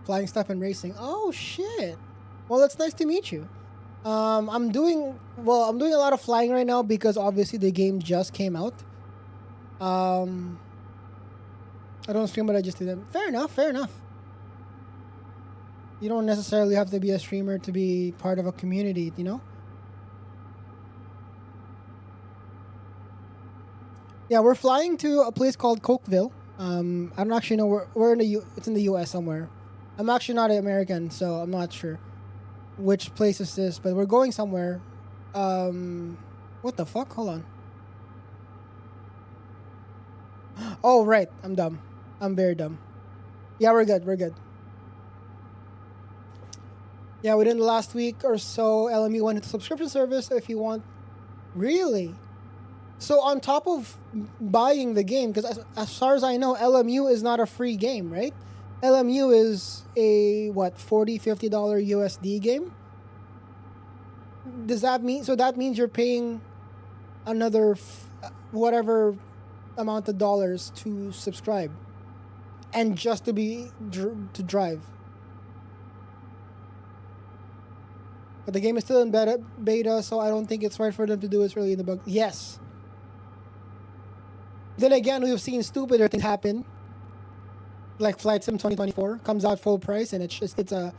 Flying stuff and racing. Oh shit. Well, it's nice to meet you. I'm doing a lot of flying right now because obviously the game just came out. I don't stream, but I just do them. Fair enough. You don't necessarily have to be a streamer to be part of a community, you know? Yeah, we're flying to a place called Cokeville. I don't actually know where it's in the US somewhere. I'm actually not an American, so I'm not sure which place is this, but we're going somewhere. What the fuck? Hold on. Oh, right. I'm dumb. I'm very dumb. Yeah, we're good. Yeah, within the last week or so, LMU went into subscription service if you want. Really? So on top of buying the game, because as far as I know, LMU is not a free game, right? LMU is a, $40-$50 USD game? Does that mean, so that means you're paying another whatever amount of dollars to subscribe and just to drive? But the game is still in beta, so I don't think it's right for them to do it early in the bug. Yes. Then again, we've seen stupider things happen. Like Flight Sim 2024 comes out full price, and it's a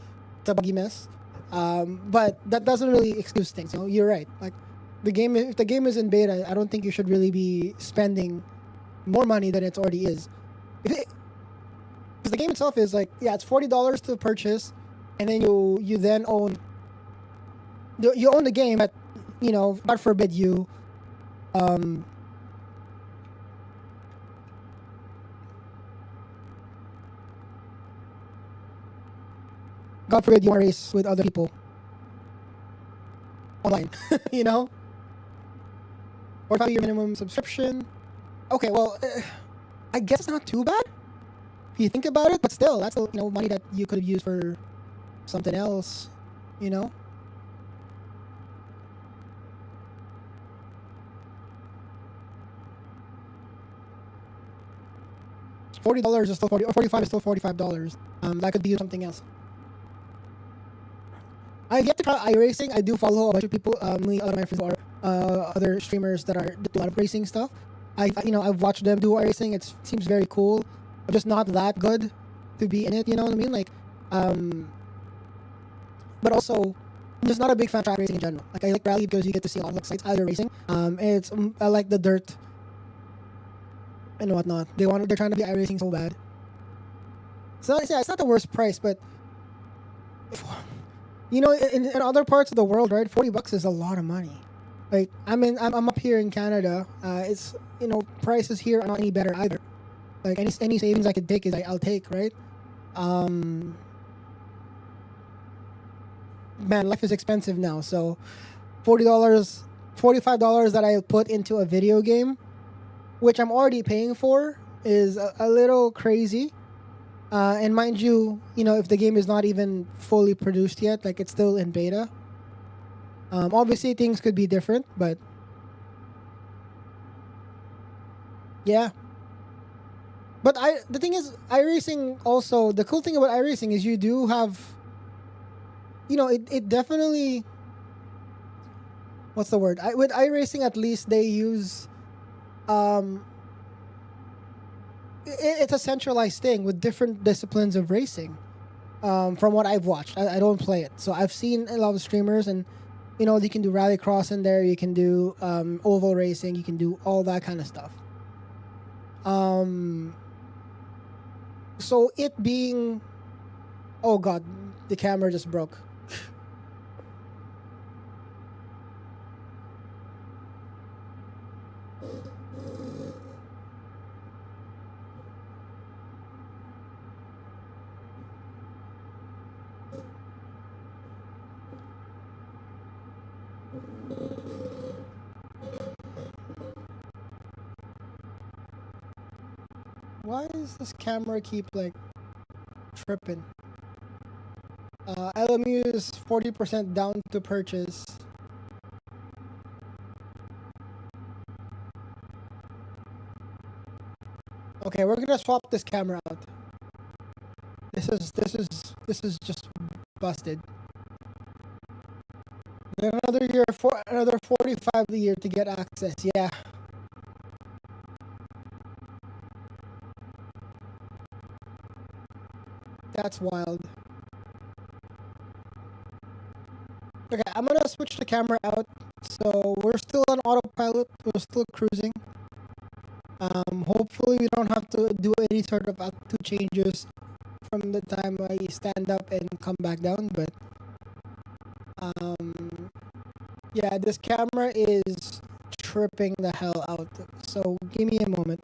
buggy mess. But that doesn't really excuse things. You know, you're right. Like, if the game is in beta, I don't think you should really be spending more money than it already is. Because the game itself is like, yeah, it's $40 to purchase, and then you then own the game. But you know, God forbid you God forbid you want to race with other people online, you know? Or probably your minimum subscription. Okay, well, I guess it's not too bad if you think about it, but still, that's still, you know, money that you could have used for something else, you know? $40 is still 40, or 45 is still $45. That could be used something else. I've yet to try iRacing. I do follow a bunch of people, me, other my friends are other streamers that do a lot of racing stuff. I've watched them do iRacing. It seems very cool. I'm just not that good to be in it. You know what I mean? Like, but also, I'm just not a big fan of track racing in general. Like, I like rally because you get to see a lot of sites either racing. I like the dirt and whatnot. They're trying to be iRacing so bad. It's not the worst price, but you know, in other parts of the world, right? $40 is a lot of money. Like, I'm up here in Canada. It's, you know, prices here are not any better either. Like, any savings I could take I'll take, right? Man, life is expensive now. So, $40, $45 that I put into a video game, which I'm already paying for, is a little crazy. And mind you, if the game is not even fully produced yet, like it's still in beta. Obviously, things could be different, but yeah. But the thing is, iRacing also, the cool thing about iRacing is you do have, it definitely, what's the word? With iRacing, at least they use, it's a centralized thing with different disciplines of racing. From what I've watched, I don't play it, so I've seen a lot of streamers, and you can do rallycross in there, you can do oval racing, you can do all that kind of stuff. So it being, oh god, the camera just broke. Why does this camera keep like tripping? LMU is 40% down to purchase. Okay, we're gonna swap this camera out. This is just busted. Another year for another 45 a year to get access. Yeah. That's wild. Okay, I'm gonna switch the camera out. So we're still on autopilot. We're still cruising. Hopefully we don't have to do any sort of altitude changes from the time I stand up and come back down. But yeah, this camera is tripping the hell out. So give me a moment.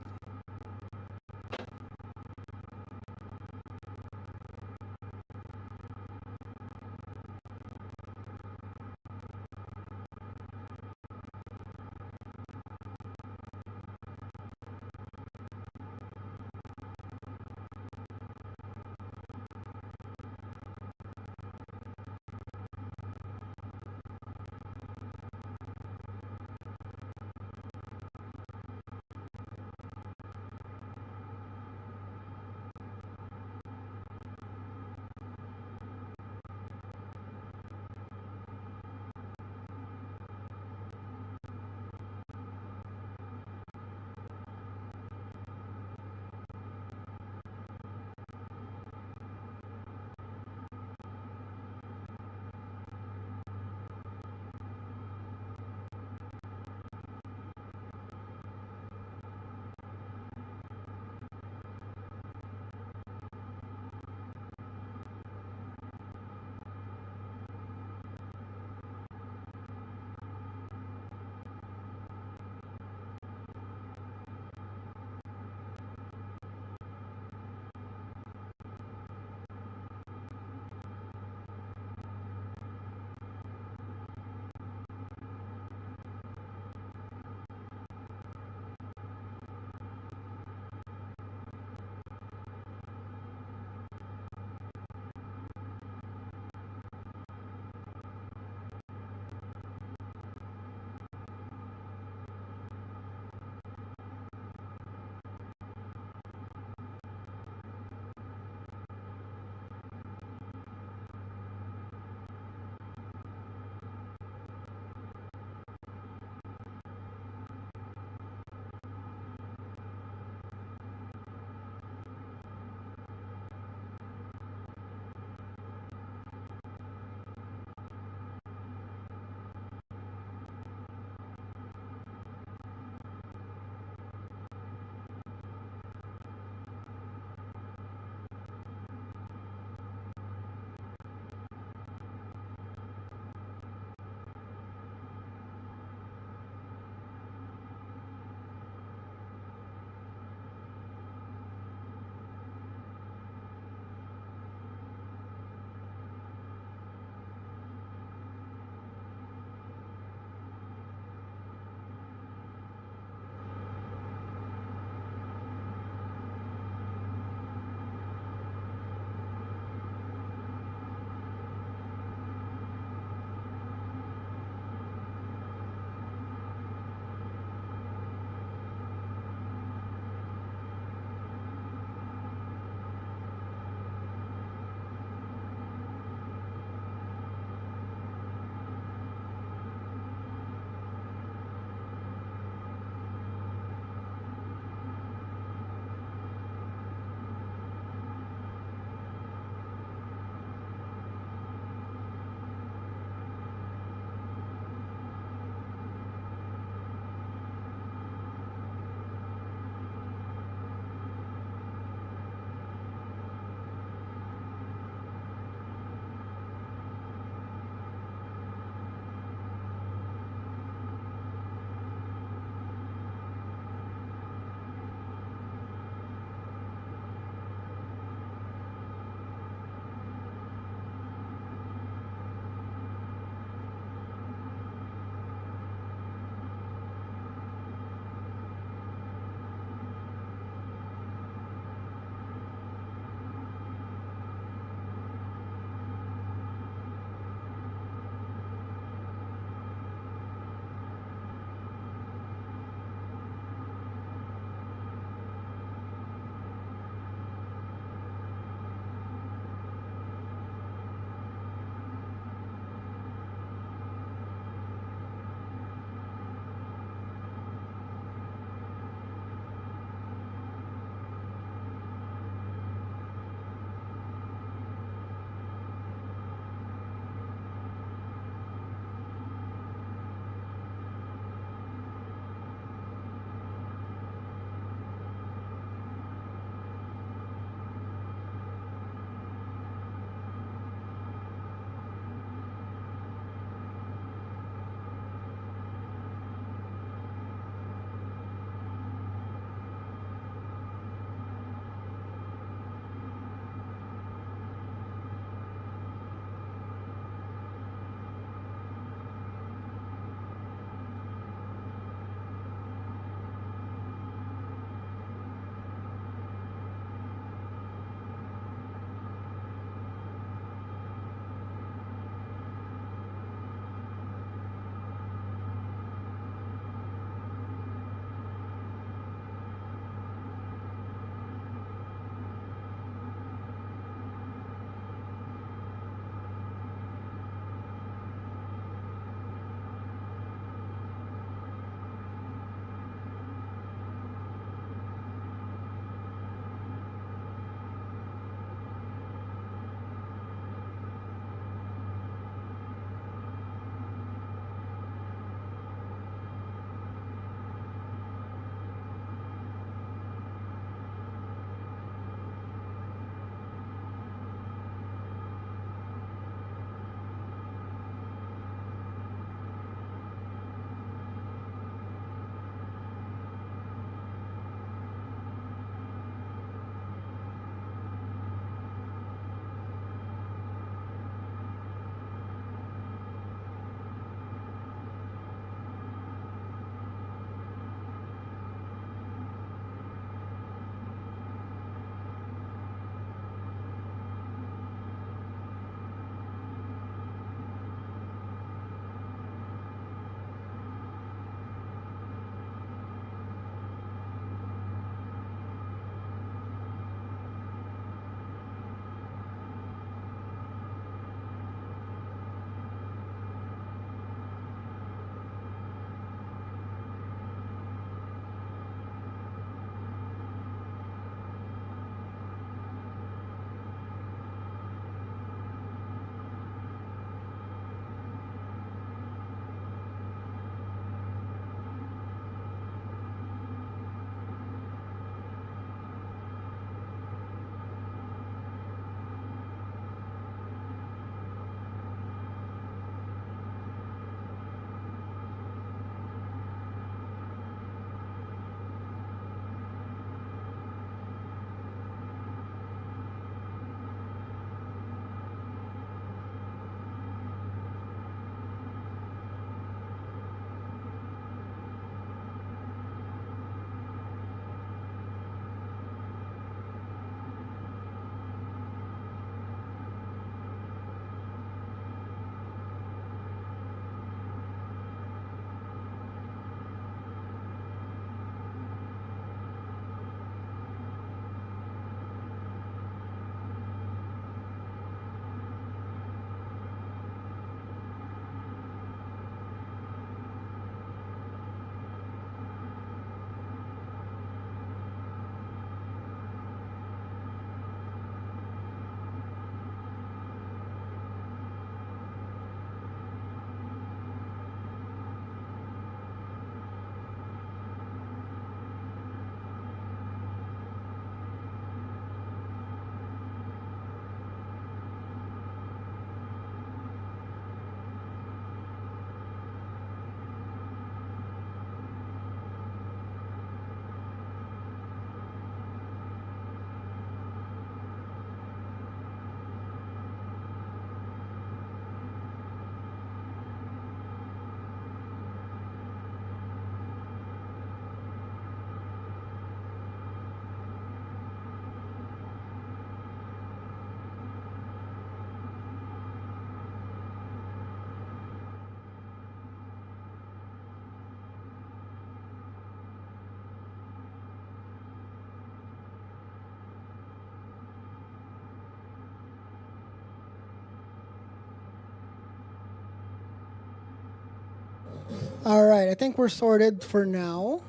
All right, I think we're sorted for now.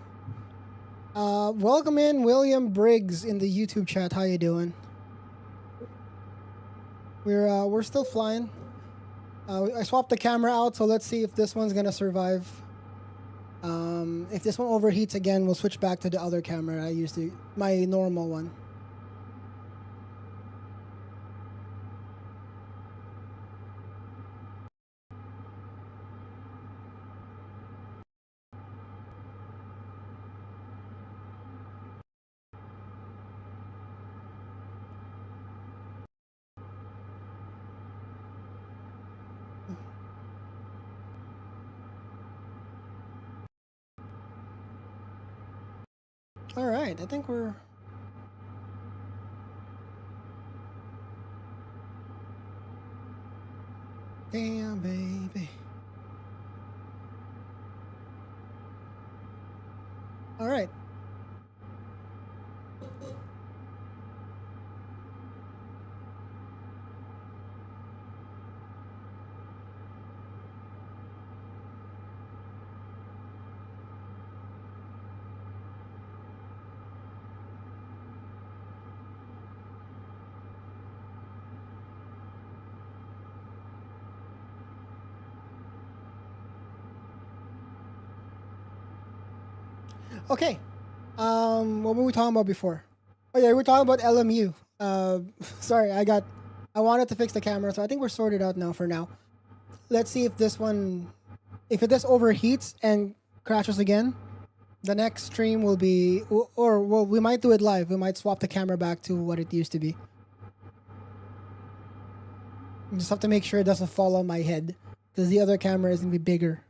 Welcome in William Briggs in the YouTube chat. How you doing? We're still flying. I swapped the camera out, so let's see if this one's gonna survive. If this one overheats again, we'll switch back to the other camera I used to, my normal one. All right, I think we're... Damn, baby. All right. Okay. What were we talking about before? Oh yeah, we were talking about LMU. Sorry, I wanted to fix the camera, so I think we're sorted out now for now. Let's see if this one, if this overheats and crashes again, the next stream will be, or well, we might do it live. We might swap the camera back to what it used to be. You just have to make sure it doesn't fall on my head, because the other camera is gonna be bigger.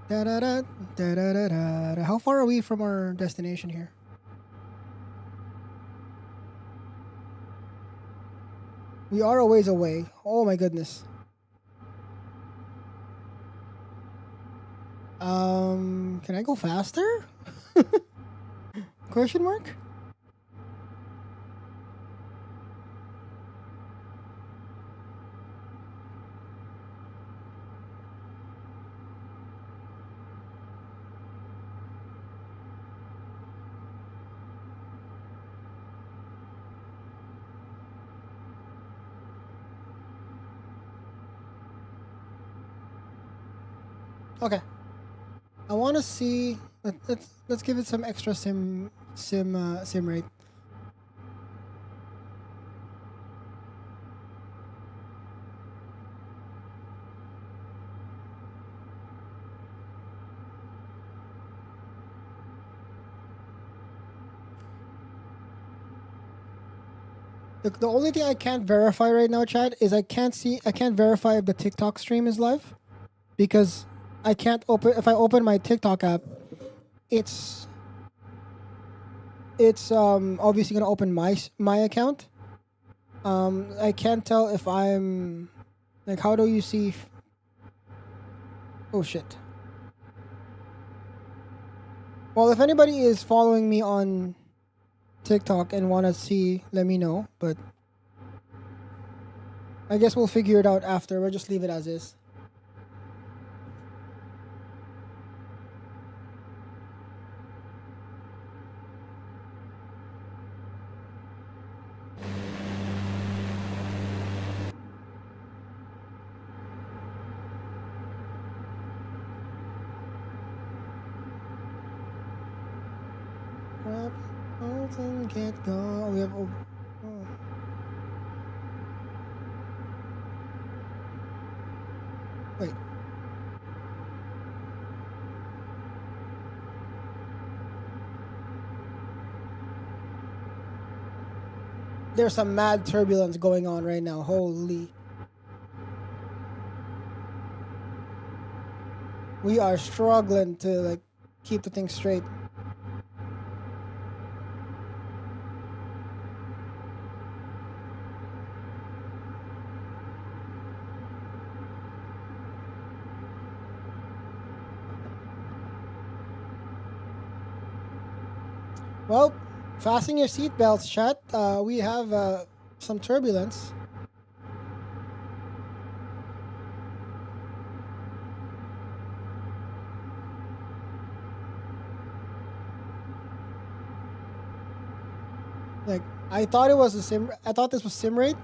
Da-da-da, da-da-da-da. How far are we from our destination here? We are a ways away. Oh my goodness. Can I go faster? Question mark? Okay. I want to see. Let's give it some extra sim rate. The only thing I can't verify right now, chat, is I can't verify if the TikTok stream is live, because I can't open, if I open my TikTok app, it's obviously gonna open my account. I can't tell if I'm, like, how do you see oh shit. Well, if anybody is following me on TikTok and want to see, let me know, but I guess we'll figure it out after. We'll just leave it as is. Get go. We have. Oh. Wait. There's some mad turbulence going on right now. Holy. We are struggling to, like, keep the thing straight. Well, fasten your seatbelts, chat. We have some turbulence. Like, I thought it was a sim. I thought this was sim rate.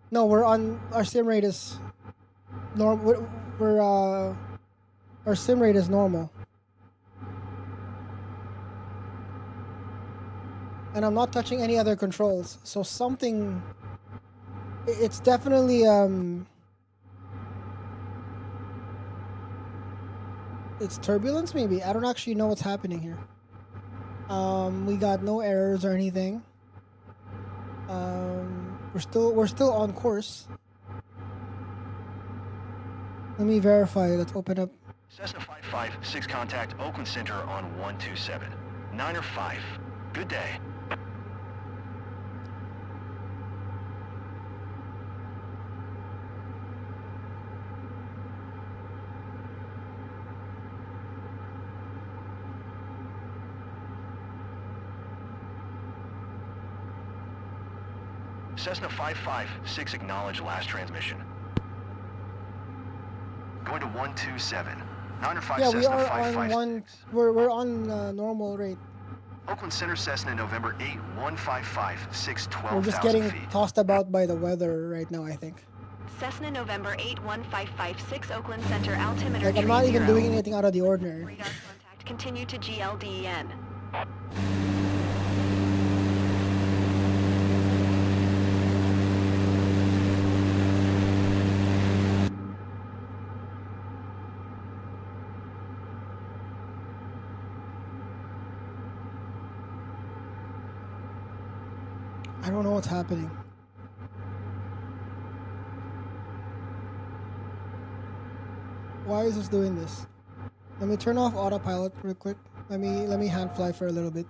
No, we're on our sim rate is normal. Our sim rate is normal. And I'm not touching any other controls. So something. It's definitely it's turbulence maybe. I don't actually know what's happening here. We got no errors or anything. We're still on course. Let me verify. Let's open up. Cessna 556 contact Oakland Center on 127. 9 or 5. Good day. Cessna 556 acknowledge last transmission. Going to 127. 9 or 5 Yeah, we Cessna are 556. on one. We're on normal rate. Oakland Center Cessna November 8 155 We're just 12,000 getting feet. tossed about by the weather right now, I think. Cessna November 81556 Oakland Center altimeter Like, I'm not even 30. doing anything out of the ordinary. Radar contact continue to GLDEN. I don't know what's happening. Why is this doing this? Let me turn off autopilot real quick. Let me hand fly for a little bit.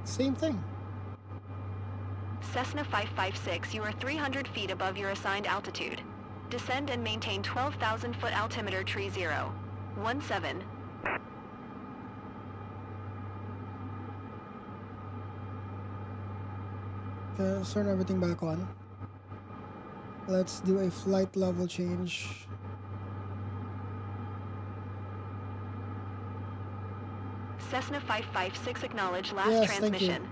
Same thing. Cessna 556, you are 300 feet above your assigned altitude. Descend and maintain 12,000 foot altimeter 30. 17. Okay, let's turn everything back on. Let's do a flight level change. Cessna 556 acknowledge last Yes, thank you. transmission.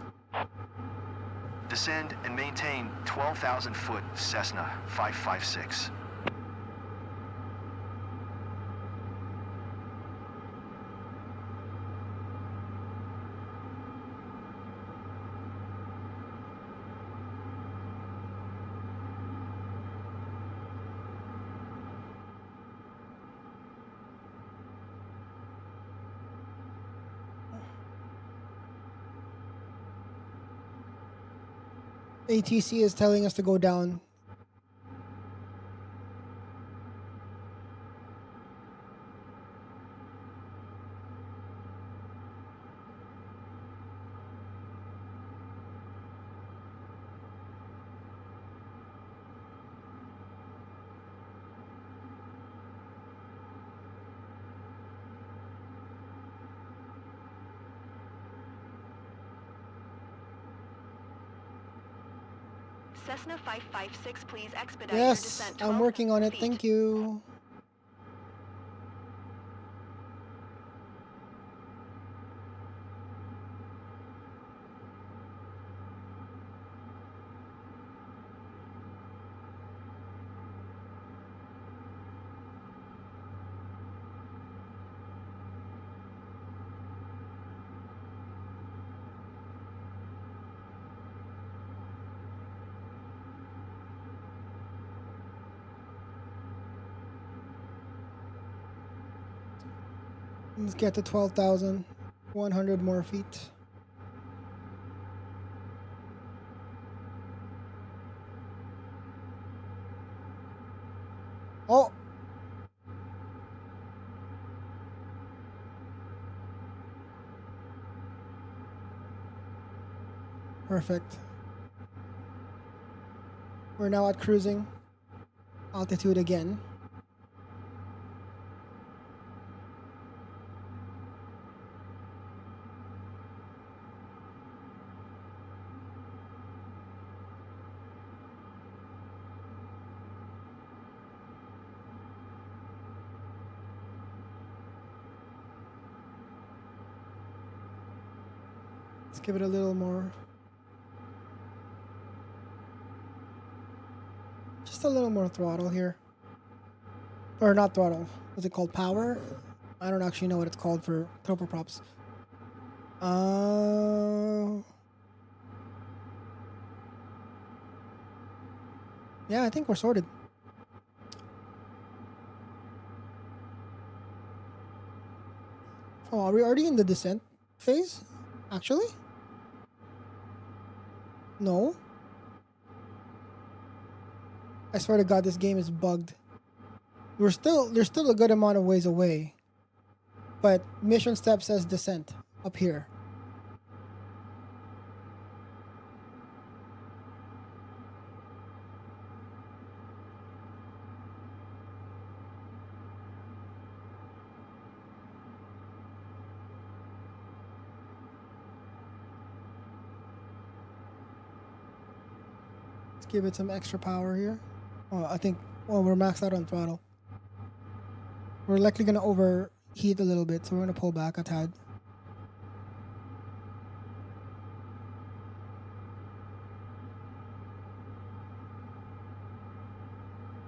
Descend and maintain 12,000 foot Cessna 556. ATC is telling us to go down. Cessna 556, please expedite your Yes, descent. I'm working on it. 12,000 Thank feet. you. Let's get to 12,100 more feet. Oh! Perfect. We're now at cruising altitude again. Let's give it a little more. Just a little more throttle here. Or not throttle. What's it called? Power? I don't actually know what it's called for turboprops. Yeah, I think we're sorted. Oh, are we already in the descent phase? Actually? No. I swear to God, this game is bugged. There's still a good amount of ways away. But mission step says descent up here. Let's give it some extra power here. Oh, I think, well, we're maxed out on throttle. We're likely going to overheat a little bit, so we're going to pull back a tad.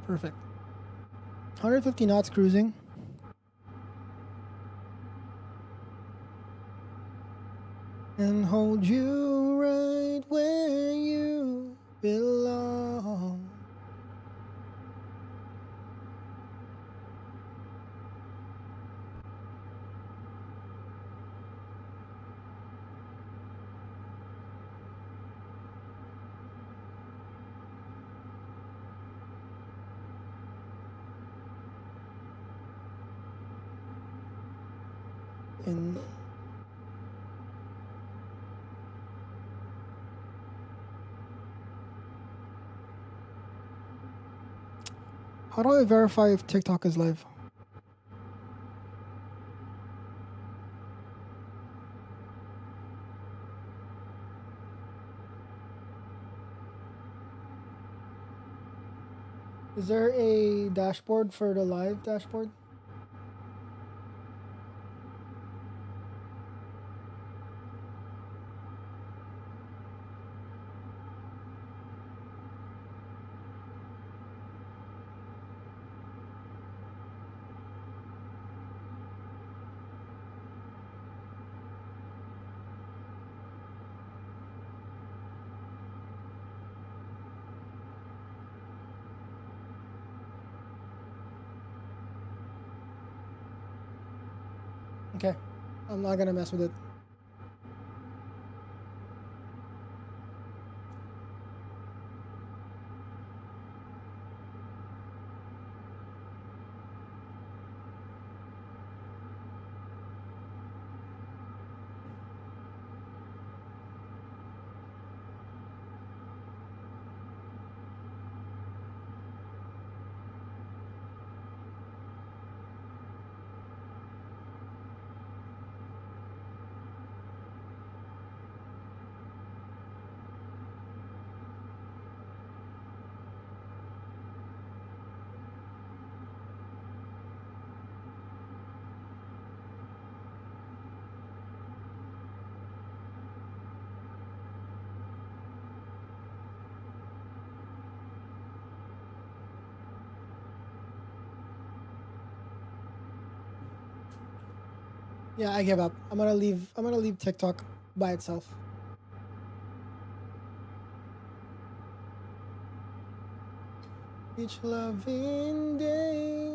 Perfect. 150 knots cruising. And hold you right where you belong. And how do I verify if TikTok is live? Is there a dashboard for the live dashboard? Okay, I'm not gonna mess with it. Yeah, I give up. I'm gonna leave TikTok by itself. Each loving day.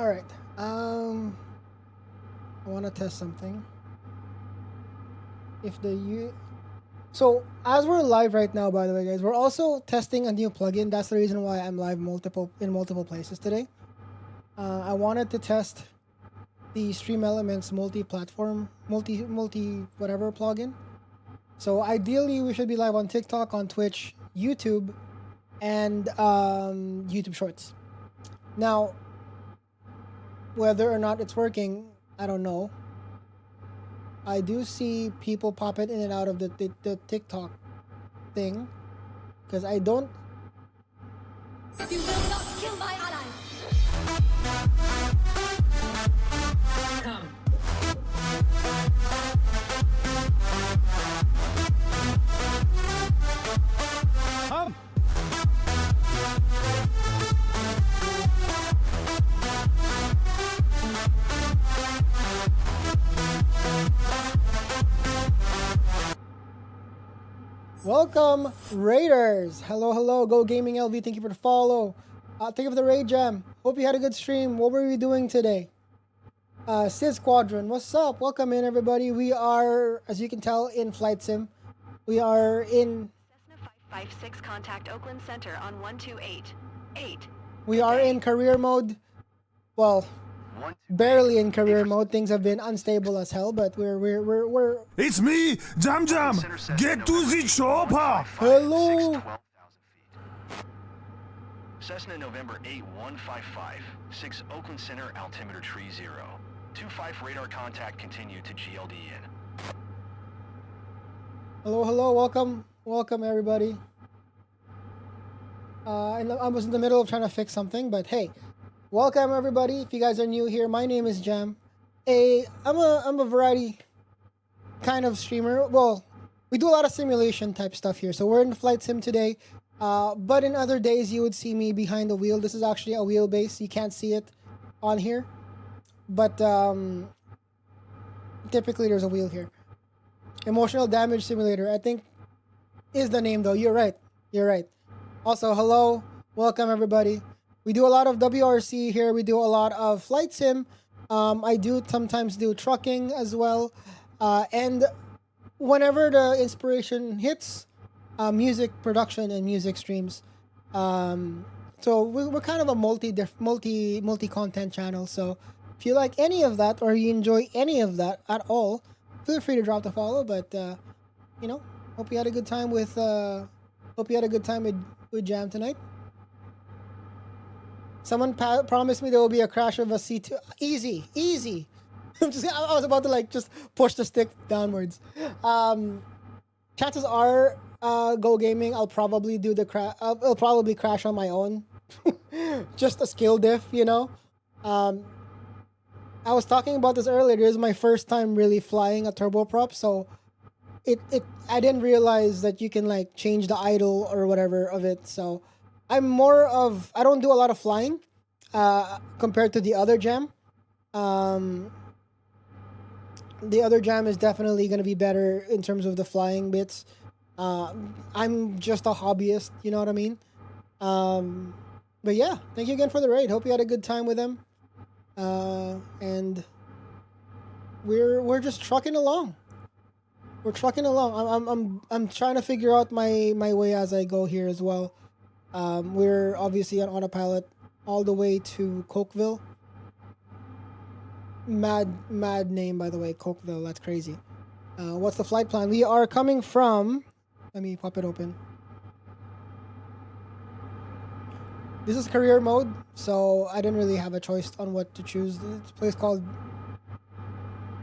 All right. I want to test something. If so as we're live right now, by the way, guys, we're also testing a new plugin. That's the reason why I'm live in multiple places today. I wanted to test the Stream Elements multi-platform, multi whatever plugin. So ideally, we should be live on TikTok, on Twitch, YouTube, and YouTube Shorts. Now, whether or not it's working, I don't know. I do see people popping in and out of the TikTok thing, because I don't. You will not kill my allies. Come. Welcome, Raiders. Hello, hello. Go Gaming LV. Thank you for the follow. Thank you for the raid jam. Hope you had a good stream. What were we doing today? Sid Squadron, what's up? Welcome in, everybody. We are, as you can tell, in Flight Sim. We are in. Cessna 556 contact Oakland Center on 1288. We are in career mode. Well, barely in career mode. Things have been unstable as hell, but we're. It's me, Jam Jam. Get to the chopper. Hello. Cessna November 8155, 6 Oakland Center, altimeter tree 0. 25 radar contact, continue to GLD in. Hello, hello, welcome everybody. And I was in the middle of trying to fix something, but hey, welcome everybody. If you guys are new here, my name is Jam. I'm a variety kind of streamer. Well, we do a lot of simulation type stuff here. So we're in Flight Sim today. But in other days, you would see me behind the wheel. This is actually a wheelbase. You can't see it on here. But typically there's a wheel here. Emotional Damage Simulator, I think, is the name though. You're right. You're right. Also, hello. Welcome, everybody. We do a lot of WRC here. We do a lot of Flight Sim. I do sometimes do trucking as well. And whenever the inspiration hits, music production and music streams. So we're kind of a multi content channel. So if you like any of that or you enjoy any of that at all, feel free to drop the follow. But you know, hope you had a good time with Jam tonight. Someone promised me there will be a crash of a C2. Easy. I was about to like just push the stick downwards. Chances are, Go Gaming, I'll probably do the crash. I'll probably crash on my own. Just a skill diff, you know. I was talking about this earlier. This is my first time really flying a turboprop, so I didn't realize that you can like change the idle or whatever of it. So I don't do a lot of flying compared to the other Jam. The other Jam is definitely going to be better in terms of the flying bits. I'm just a hobbyist, you know what I mean? But yeah, thank you again for the raid. Hope you had a good time with them. And we're just trucking along. We're trucking along. I'm trying to figure out my way as I go here as well. We're obviously on autopilot all the way to Cokeville. Mad name, by the way, Cokeville. That's crazy. What's the flight plan? We are coming from. Let me pop it open. This is career mode, so I didn't really have a choice on what to choose. It's a place called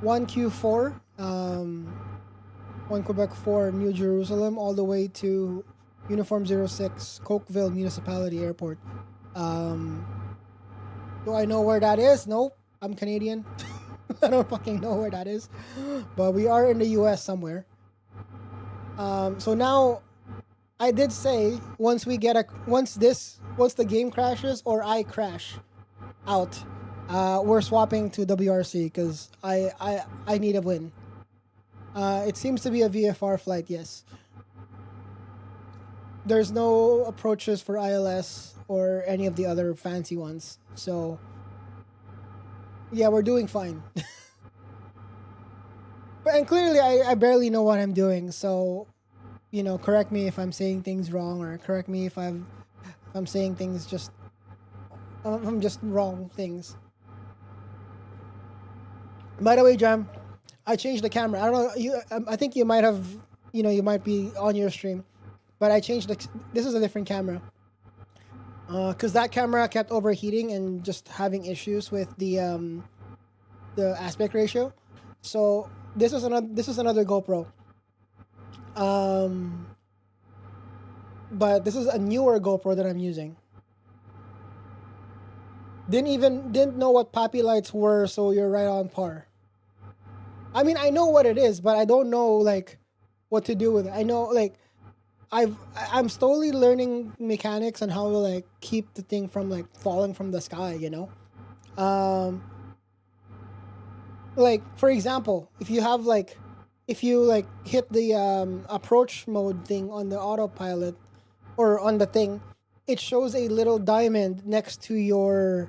1Q4, 1 Quebec 4, New Jerusalem, all the way to Uniform 06, Cokeville Municipality Airport. Do I know where that is? Nope. I'm Canadian. I don't fucking know where that is. But we are in the US somewhere. So now I did say once the game crashes or I crash out, we're swapping to WRC because I need a win. It seems to be a VFR flight, yes. There's no approaches for ILS or any of the other fancy ones. So Yeah, we're doing fine. And clearly, I barely know what I'm doing. So, you know, correct me if I'm saying things wrong, or correct me if I'm saying things just I'm just wrong things. By the way, Jam, I changed the camera. I don't know you. I think you might have, you know, you might be on your stream, but I changed the. This is a different camera. Because that camera kept overheating and just having issues with the aspect ratio. So this is another GoPro. But this is a newer GoPro that I'm using. Didn't know what poppy lights were, so you're right on par. I mean, I know what it is, but I don't know like what to do with it. I know like I'm slowly learning mechanics on how to like keep the thing from like falling from the sky, you know. Like for example, if you hit the approach mode thing on the autopilot or on the thing, it shows a little diamond next to your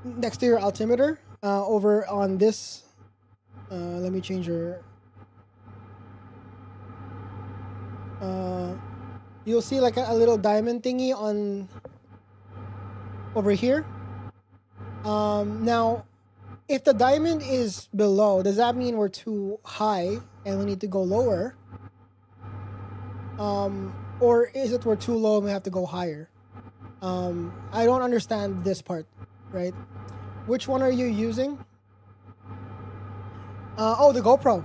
altimeter over on this. Let me change your. You'll see like a little diamond thingy on over here. Now, if the diamond is below, does that mean we're too high and we need to go lower? Or is it we're too low and we have to go higher? I don't understand this part, right? Which one are you using? Oh, the GoPro.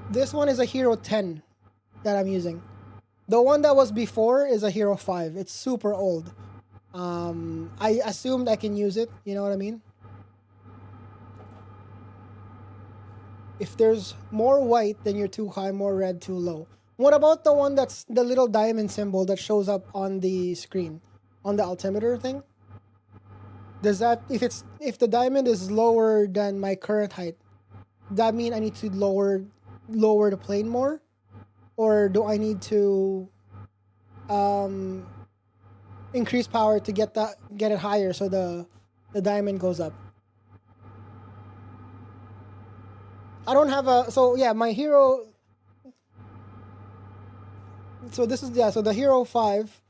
This one is a Hero 10 that I'm using. The one that was before is a Hero 5. It's super old. I assumed I can use it. You know what I mean? If there's more white, then you're too high, more red, too low. What about the one that's the little diamond symbol that shows up on the screen, on the altimeter thing? Does that, if the diamond is lower than my current height, that mean I need to lower the plane more? Or do I need to increase power to get it higher so the diamond goes up? I don't have a, so yeah, my Hero, so this is, yeah, so the Hero 5,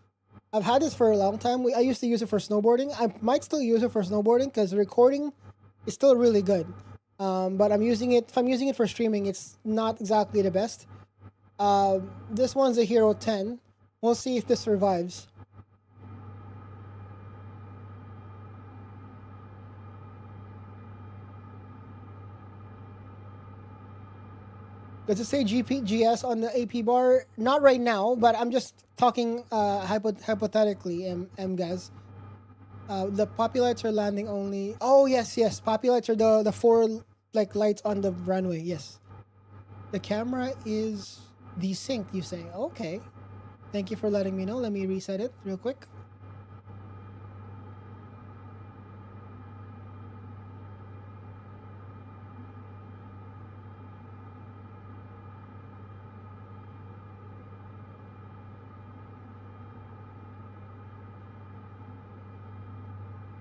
I've had this for a long time. I used to use it for snowboarding. I might still use it for snowboarding because recording is still really good. But I'm using it, if I'm using it for streaming, it's not exactly the best. This one's a Hero 10. We'll see if this survives. Does it say GS on the AP bar? Not right now, but I'm just talking hypothetically, guys. The poppy lights are landing only. Oh, yes. Poppy lights are the four like lights on the runway. Yes. The camera is desynced, you say. Okay. Thank you for letting me know. Let me reset it real quick.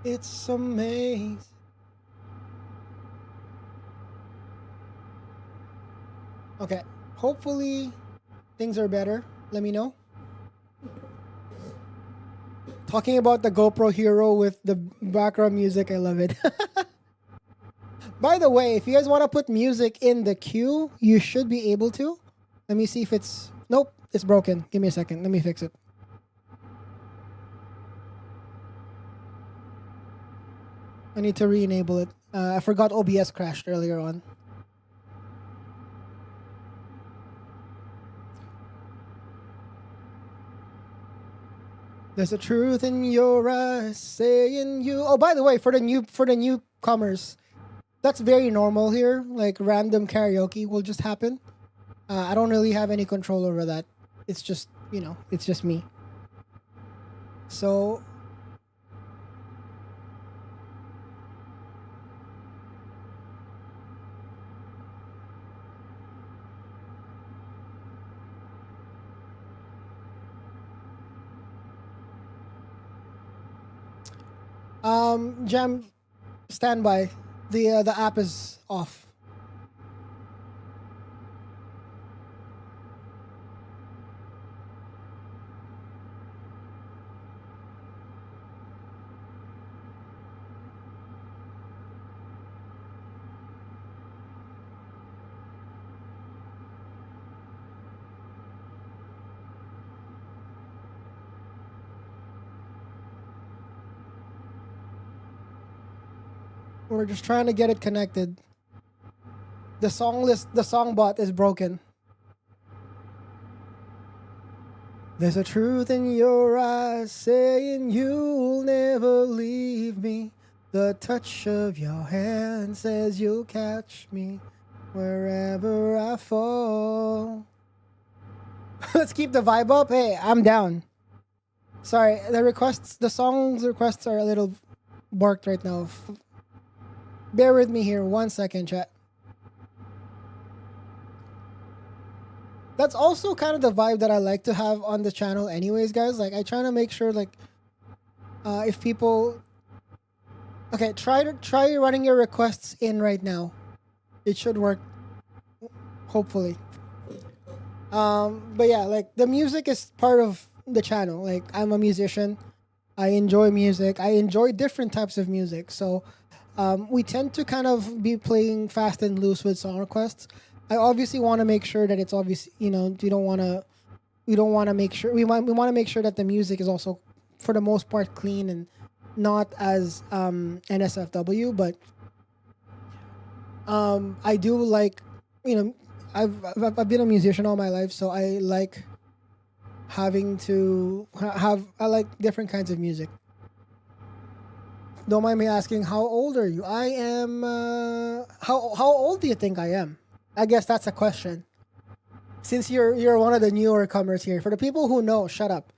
It's amazing. Okay. Hopefully things are better. Let me know. Talking about the GoPro Hero with the background music, I love it. By the way, if you guys want to put music in the queue, you should be able to. Let me see if it's... Nope, it's broken. Give me a second. Let me fix it. I need to re-enable it. I forgot OBS crashed earlier on. There's a truth in your eyes saying you... Oh, by the way, for the newcomers, that's very normal here. Like random karaoke will just happen. I don't really have any control over that. It's just, you know, it's just me. So... Jam, stand by. The app is off. We're just trying to get it connected. The song bot is broken. There's a truth in your eyes saying you'll never leave me. The touch of your hand says you'll catch me wherever I fall. Let's keep the vibe up. Hey, I'm down. Sorry, the song's requests are a little barked right now. Bear with me here 1 second, chat. That's also kind of the vibe that I like to have on the channel anyways, guys. Like, I try to make sure, like, if people... Okay, try running your requests in right now. It should work, hopefully. But yeah, like, the music is part of the channel. Like, I'm a musician. I enjoy music. I enjoy different types of music. So, we tend to kind of be playing fast and loose with song requests. I obviously want to make sure that it's obvious, you know, we want to make sure that the music is also, for the most part, clean and not as NSFW, but I do like, you know, I've been a musician all my life, so I like having to I like different kinds of music. Don't mind me asking, how old are you? I am how old do you think I am? I guess that's a question. Since you're one of the newer comers here. For the people who know, shut up.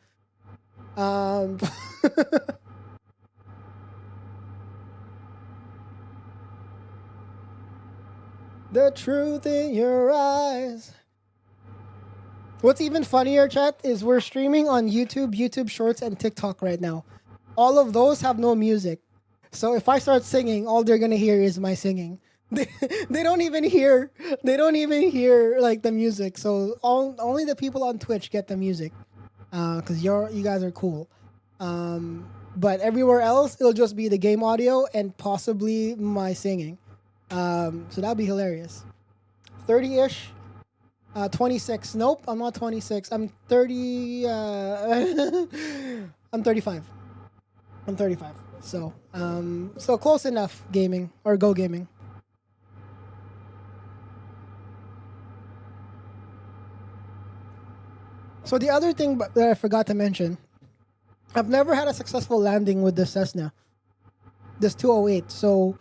The truth in your eyes. What's even funnier, chat, is we're streaming on YouTube Shorts, and TikTok right now. All of those have no music. So if I start singing, all they're gonna hear is my singing. They don't even hear like the music. So only the people on Twitch get the music, because you guys are cool. But everywhere else it'll just be the game audio and possibly my singing. So that'd be hilarious. 30-ish, 26. Nope, I'm not 26. I'm 30. I'm 35. I'm 35. So so close enough. Gaming or go gaming. So the other thing that I forgot to mention, I've never had a successful landing with the Cessna, this 208. So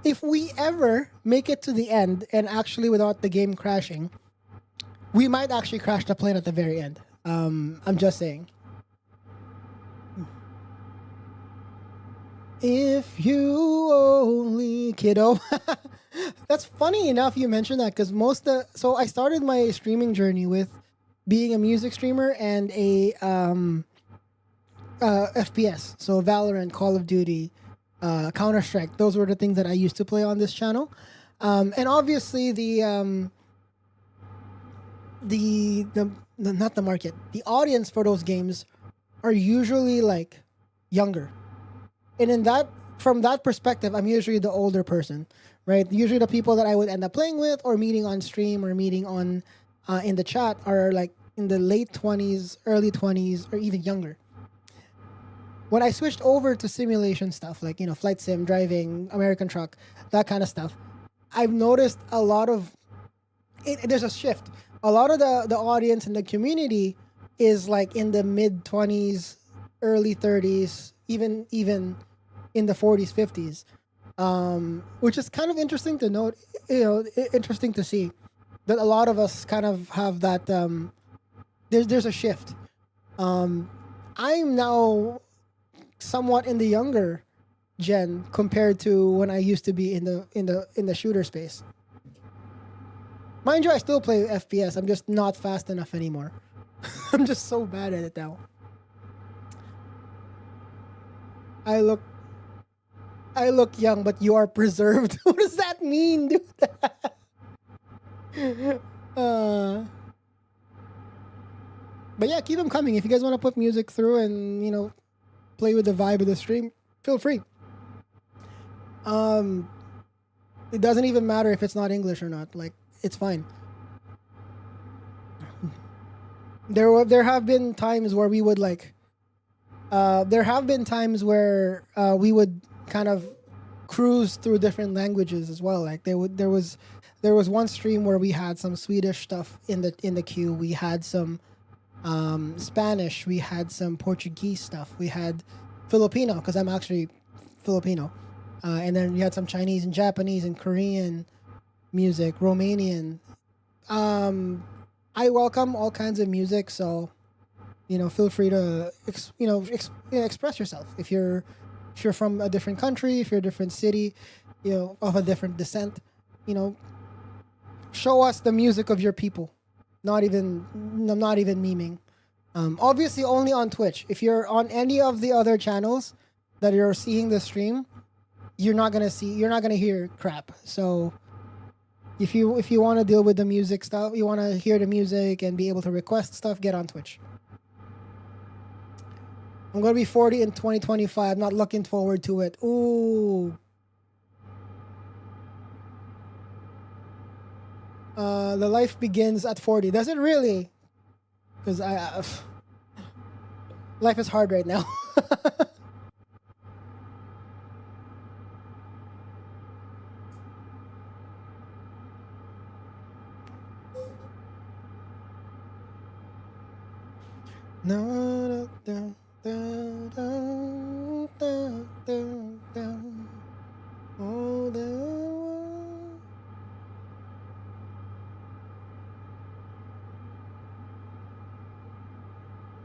if we ever make it to the end and actually without the game crashing, we might actually crash the plane at the very end. I'm just saying. If you only, kiddo. That's funny enough you mentioned that, because so I started my streaming journey with being a music streamer and a FPS, so Valorant, Call of Duty, Counter-Strike. Those were the things that I used to play on this channel, and obviously the not the market, the audience for those games are usually like younger, and from that perspective, I'm usually the older person, right? Usually the people that I would end up playing with or meeting on stream or meeting on in the chat are like in the late 20s, early 20s, or even younger. When I switched over to simulation stuff, like, you know, flight sim, driving, American truck, that kind of stuff, I've noticed a lot of there's a shift. A lot of the audience and the community is like in the mid 20s, early 30s, even in the 40s, 50s, which is kind of interesting to note. You know, interesting to see that a lot of us kind of have that. There's a shift. I'm now somewhat in the younger gen compared to when I used to be in the shooter space. Mind you, I still play FPS. I'm just not fast enough anymore. I'm just so bad at it now. I look I look young, but you are preserved. What does that mean, dude? But yeah, keep them coming. If you guys want to put music through and, you know, play with the vibe of the stream, feel free. It doesn't even matter if it's not English or not. Like, it's fine. There have been times where we would like we would kind of cruise through different languages as well. Like there was one stream where we had some Swedish stuff in the queue. We had some Spanish, we had some Portuguese stuff, we had Filipino because I'm actually Filipino, and then we had some Chinese and Japanese and Korean music, Romanian. I welcome all kinds of music, so you know, feel free to express yourself. If you're from a different country, if you're a different city, you know, of a different descent, you know, show us the music of your people. I'm not even memeing. Obviously, only on Twitch. If you're on any of the other channels that you're seeing the stream, you're not gonna hear crap. So if you want to deal with the music stuff, you want to hear the music and be able to request stuff, get on Twitch. I'm gonna be 40 in 2025. Not looking forward to it. Ooh. The life begins at 40. Does it really? Because life is hard right now. No, no, no, no, no, no, no. Oh, no.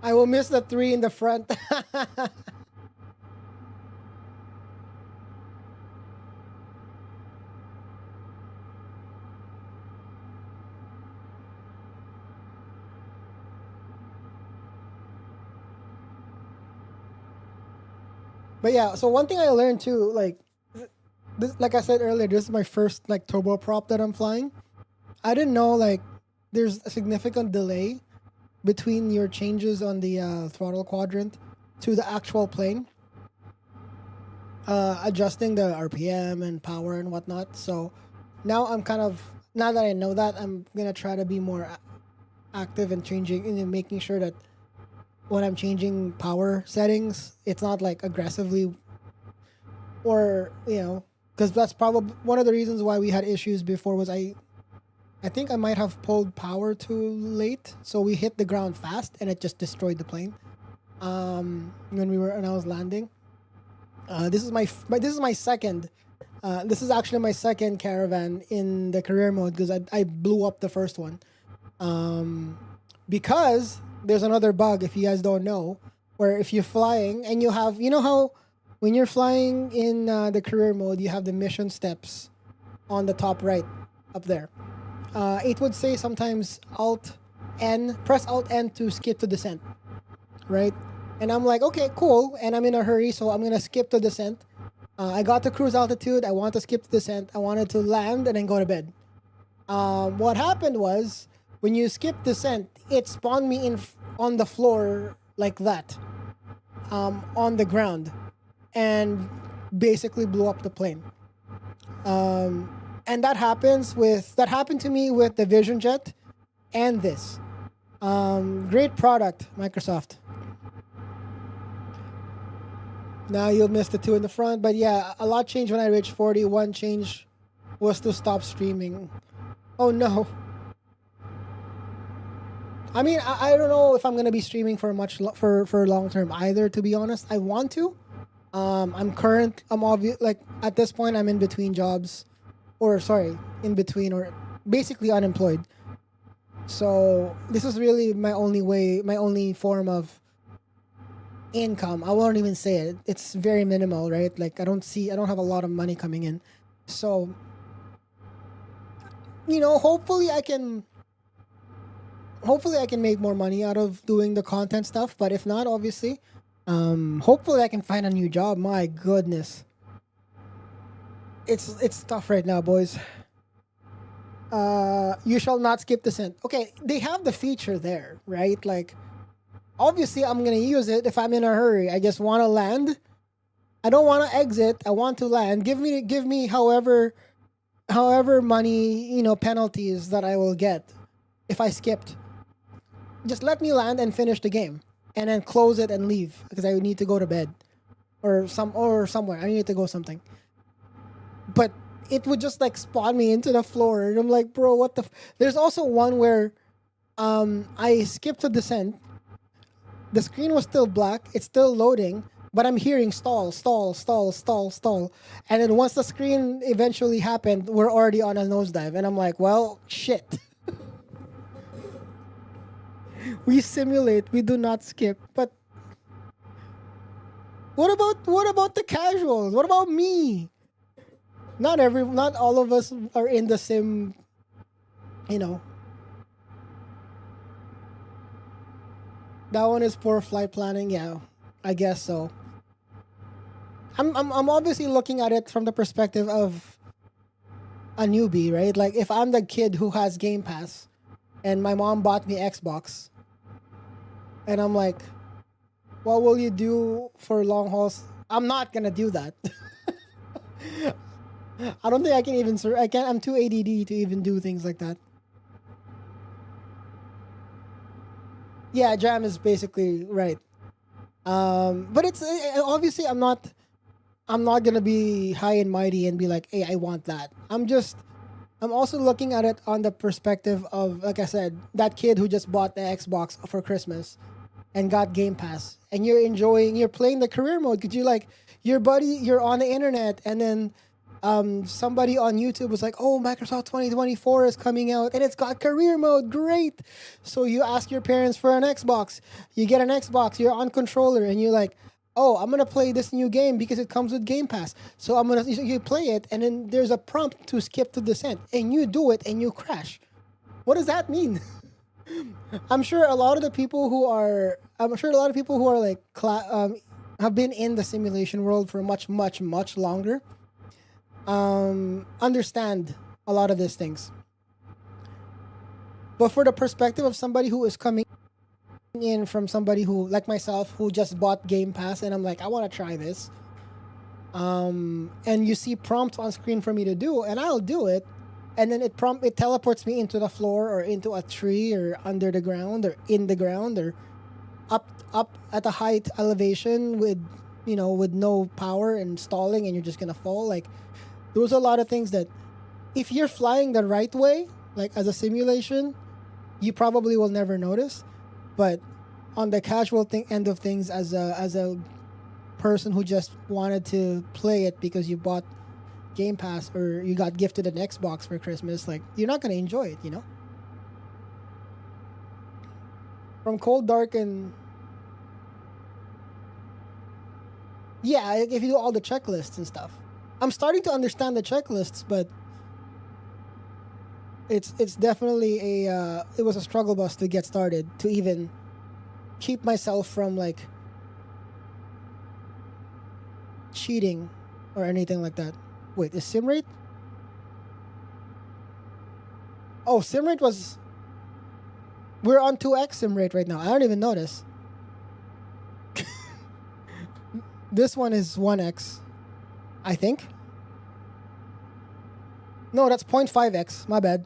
I will miss the 3 in the front. But yeah, so one thing I learned too, like I said earlier, this is my first like turboprop that I'm flying. I didn't know like there's a significant delay between your changes on the throttle quadrant to the actual plane. Adjusting the RPM and power and whatnot. So now now that I know that, I'm gonna try to be more active and changing and making sure that when I'm changing power settings, it's not like aggressively, or you know, because that's probably one of the reasons why we had issues before. Was I think I might have pulled power too late, so we hit the ground fast and it just destroyed the plane. When I was landing. This is my second. This is actually my second caravan in the career mode because I blew up the first one. Because there's another bug, if you guys don't know, where if you're flying and you know how when you're flying in the career mode, you have the mission steps on the top right up there. It would say sometimes press Alt N to skip to descent, right? And I'm like, okay, cool. And I'm in a hurry, so I'm going to skip to descent. I got to cruise altitude. I want to skip to descent. I wanted to land and then go to bed. What happened was, when you skip descent, it spawned me on the floor like that, on the ground, and basically blew up the plane. And that happened to me with the Vision Jet and this. Great product, Microsoft. Now you'll miss the 2 in the front, but yeah, a lot changed when I reached 40. One change was to stop streaming. Oh no. I mean, I don't know if I'm gonna be streaming for long term either. To be honest, I want to. I'm obvious, like at this point I'm in between jobs, or basically unemployed. So this is really my only form of income. I won't even say it. It's very minimal, right? Like I don't have a lot of money coming in. So, you know, hopefully I can make more money out of doing the content stuff, but if not, obviously, hopefully I can find a new job. My goodness. it's tough right now, boys. You shall not skip descent. Okay, they have the feature there, right? Like, obviously, I'm gonna use it if I'm in a hurry. I just want to land. I don't want to exit. I want to land. Give me however money, penalties that I will get if I skipped. Just let me land and finish the game, and then close it and leave because I need to go to bed, or somewhere. I need to go something. But it would just like spawn me into the floor, and I'm like, bro, what the? There's also one where, I skipped a descent. The screen was still black. It's still loading, but I'm hearing stall, stall, stall, stall, stall. And then once the screen eventually happened, we're already on a nosedive, and I'm like, well, shit. We simulate, we do not skip. But what about the casuals? What about me? Not all of us are in the same, That one is poor flight planning. Yeah, I guess so. I'm obviously looking at it from the perspective of a newbie, right? Like if I'm the kid who has Game Pass and my mom bought me Xbox, and I'm like, what will you do for long hauls? I'm not gonna do that. I don't think I can even. I'm too ADD to even do things like that. Yeah, Jam is basically right. But it's obviously I'm not gonna be high and mighty and be like, hey, I want that. I'm also looking at it on the perspective of, like I said, that kid who just bought the Xbox for Christmas and got Game Pass, and you're playing the career mode because you're on the internet, and then somebody on YouTube was like, oh, Microsoft 2024 is coming out and it's got career mode. Great. So you ask your parents for an Xbox. You get an Xbox, you're on controller, and you're like, oh, I'm going to play this new game because it comes with Game Pass. So you play it, and then there's a prompt to skip to descent, and you do it and you crash. What does that mean? I'm sure a lot of people who are like have been in the simulation world for much, much, much longer understand a lot of these things. But for the perspective of somebody who is coming in from somebody who, like myself, who just bought Game Pass, and I'm like, I want to try this, and you see prompts on screen for me to do, and I'll do it, and then it teleports me into the floor or into a tree or under the ground or in the ground or up at a height elevation with no power and stalling, and you're just gonna fall. Like, there's a lot of things that if you're flying the right way, like as a simulation, you probably will never notice. But on the casual end of things, as a person who just wanted to play it because you bought Game Pass or you got gifted an Xbox for Christmas, like, you're not going to enjoy it, From cold, dark, and yeah, if you do all the checklists and stuff. I'm starting to understand the checklists, but it's definitely it was a struggle bus to get started, to even keep myself from like cheating or anything like that. Wait, is sim rate? Oh, sim rate was... We're on 2x sim rate right now. I don't even notice. This one is 1x, I think. No, that's 0.5x. My bad.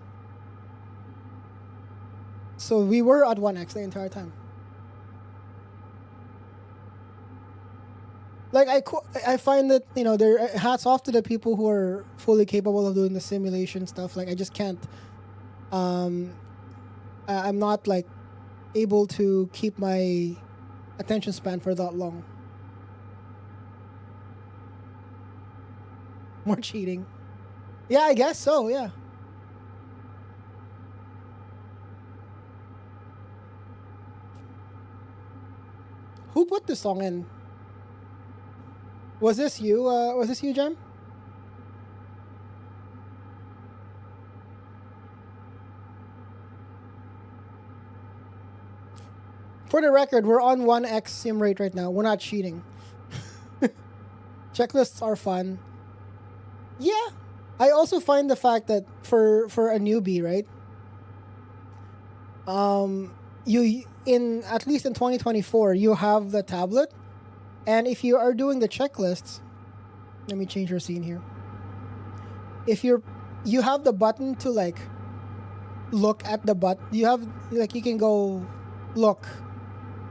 So we were at 1x the entire time. Like, I find that, there, hats off to the people who are fully capable of doing the simulation stuff. Like, I just can't. I'm not like able to keep my attention span for that long. More cheating. Yeah, I guess so, yeah. Who put this song in? Was this you, Jem? For the record, we're on 1x sim rate right now. We're not cheating. Checklists are fun. Yeah, I also find the fact that for a newbie, right? You in at least in 2024, you have the tablet, and if you are doing the checklists, let me change your scene here. If you have the button to like look at the button, you have like you can go look,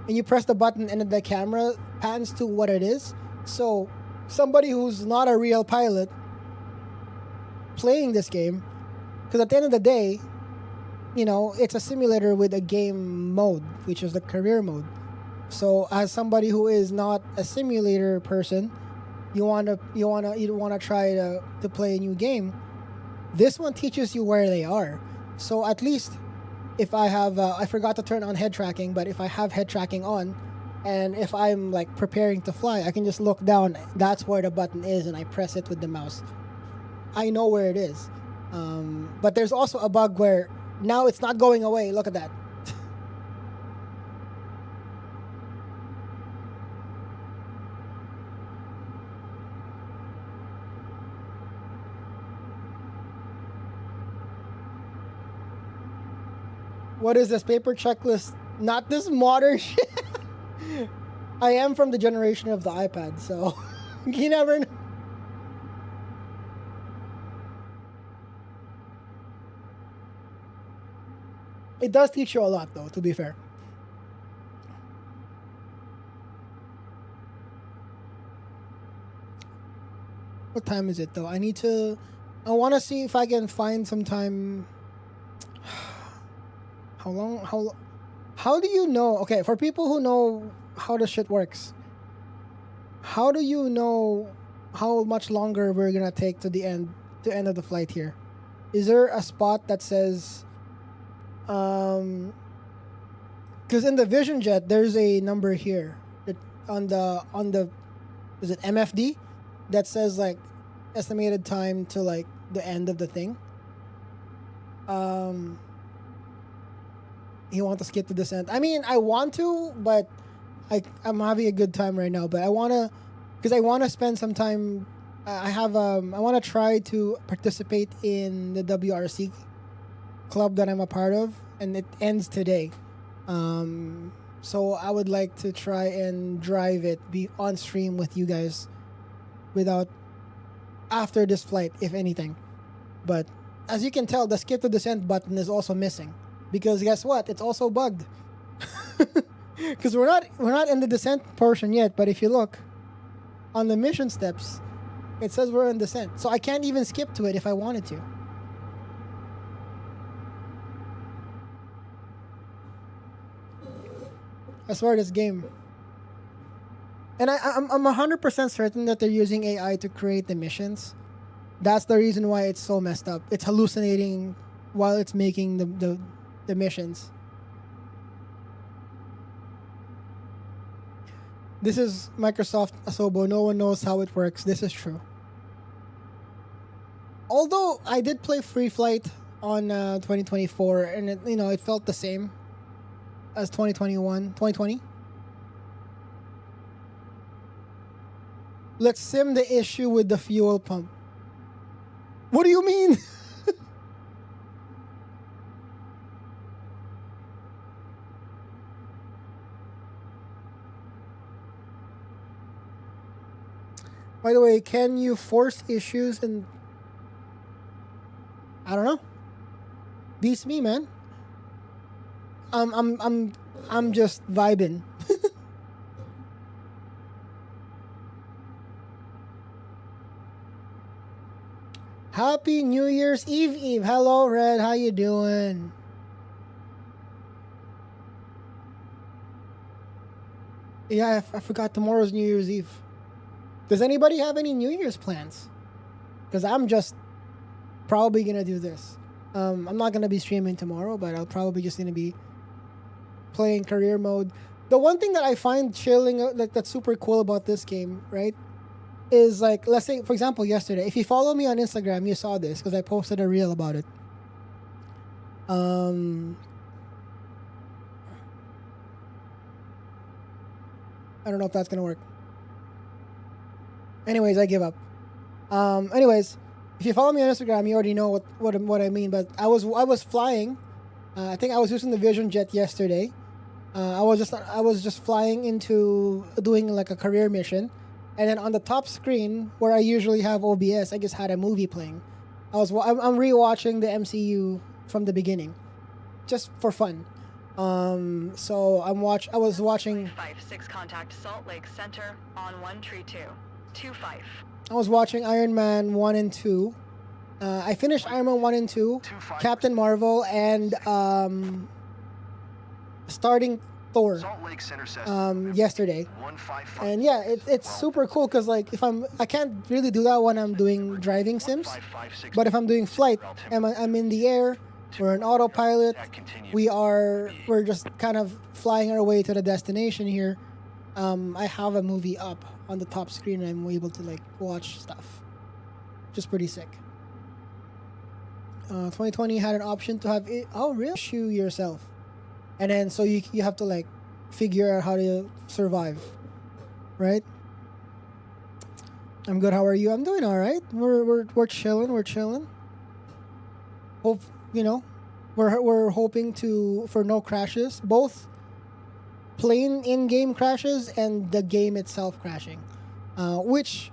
and you press the button, and then the camera pans to what it is. So somebody who's not a real pilot playing this game, because at the end of the day, you know, it's a simulator with a game mode, which is the career mode. So as somebody who is not a simulator person, you wanna try to play a new game. This one teaches you where they are. So at least if I have I forgot to turn on head tracking, but if I have head tracking on, and if I'm like preparing to fly, I can just look down. That's where the button is, and I press it with the mouse. I know where it is. But there's also a bug where now it's not going away. Look at that. What is this paper checklist? Not this modern shit. I am from the generation of the iPad, so you never know. It does teach you a lot, though, to be fair. What time is it, though? I want to see if I can find some time. How do you know? Okay, for people who know how the shit works, how do you know how much longer we're gonna take to the end of the flight here? Is there a spot that says, because in the Vision Jet there's a number here that on the is it MFD that says like estimated time to like the end of the thing. You want to skip the descent? I mean, I want to, but I'm having a good time right now. But I wanna, because I wanna spend some time. I wanna try to participate in the WRC club that I'm a part of, and it ends today. So I would like to try and drive it, be on stream with you guys, after this flight, if anything. But as you can tell, the skip to descent button is also missing. Because guess what? It's also bugged. Because we're not in the descent portion yet, but if you look on the mission steps, it says we're in descent. So I can't even skip to it if I wanted to. I swear this game. And I'm 100% certain that they're using AI to create the missions. That's the reason why it's so messed up. It's hallucinating while it's making the missions. This is Microsoft Asobo. No one knows how it works. This is true. Although I did play Free Flight on 2024, and it felt the same as 2020. Let's sim the issue with the fuel pump. What do you mean? By the way, can you force issues and I don't know. Beats me, man. I'm just vibing. Happy New Year's Eve. Hello, Red. How you doing? Yeah, I forgot tomorrow's New Year's Eve. Does anybody have any New Year's plans? Because I'm just probably going to do this. I'm not going to be streaming tomorrow, but I'll probably just going to be playing career mode. The one thing that I find chilling, like that's super cool about this game, right? Is like, let's say, for example, yesterday, if you follow me on Instagram, you saw this because I posted a reel about it. I don't know if that's going to work. Anyways, I give up. If you follow me on Instagram, you already know what I mean. But I was flying. I think I was using the Vision Jet yesterday. I was just flying into doing like a career mission, and then on the top screen where I usually have OBS, I just had a movie playing. I'm rewatching the MCU from the beginning, just for fun. So I was watching. 56 contact Salt Lake Center on 132. 25. I was watching Iron Man 1 and 2. I finished Iron Man 1 and 2, Captain Marvel, and starting Thor yesterday. And yeah, it's super cool because like I can't really do that when I'm doing driving sims, but if I'm doing flight and I'm in the air, we're an autopilot, we're just kind of flying our way to the destination here. I have a movie up on the top screen and I'm able to like watch stuff, which is pretty sick. 2020 had an option to have it. Oh, really? Issue yourself, and then so you have to like figure out how to survive, right? I'm good. How are you? I'm doing all right. We're chilling. We're chilling. Hope we're hoping for no crashes, both plain in-game crashes and the game itself crashing, which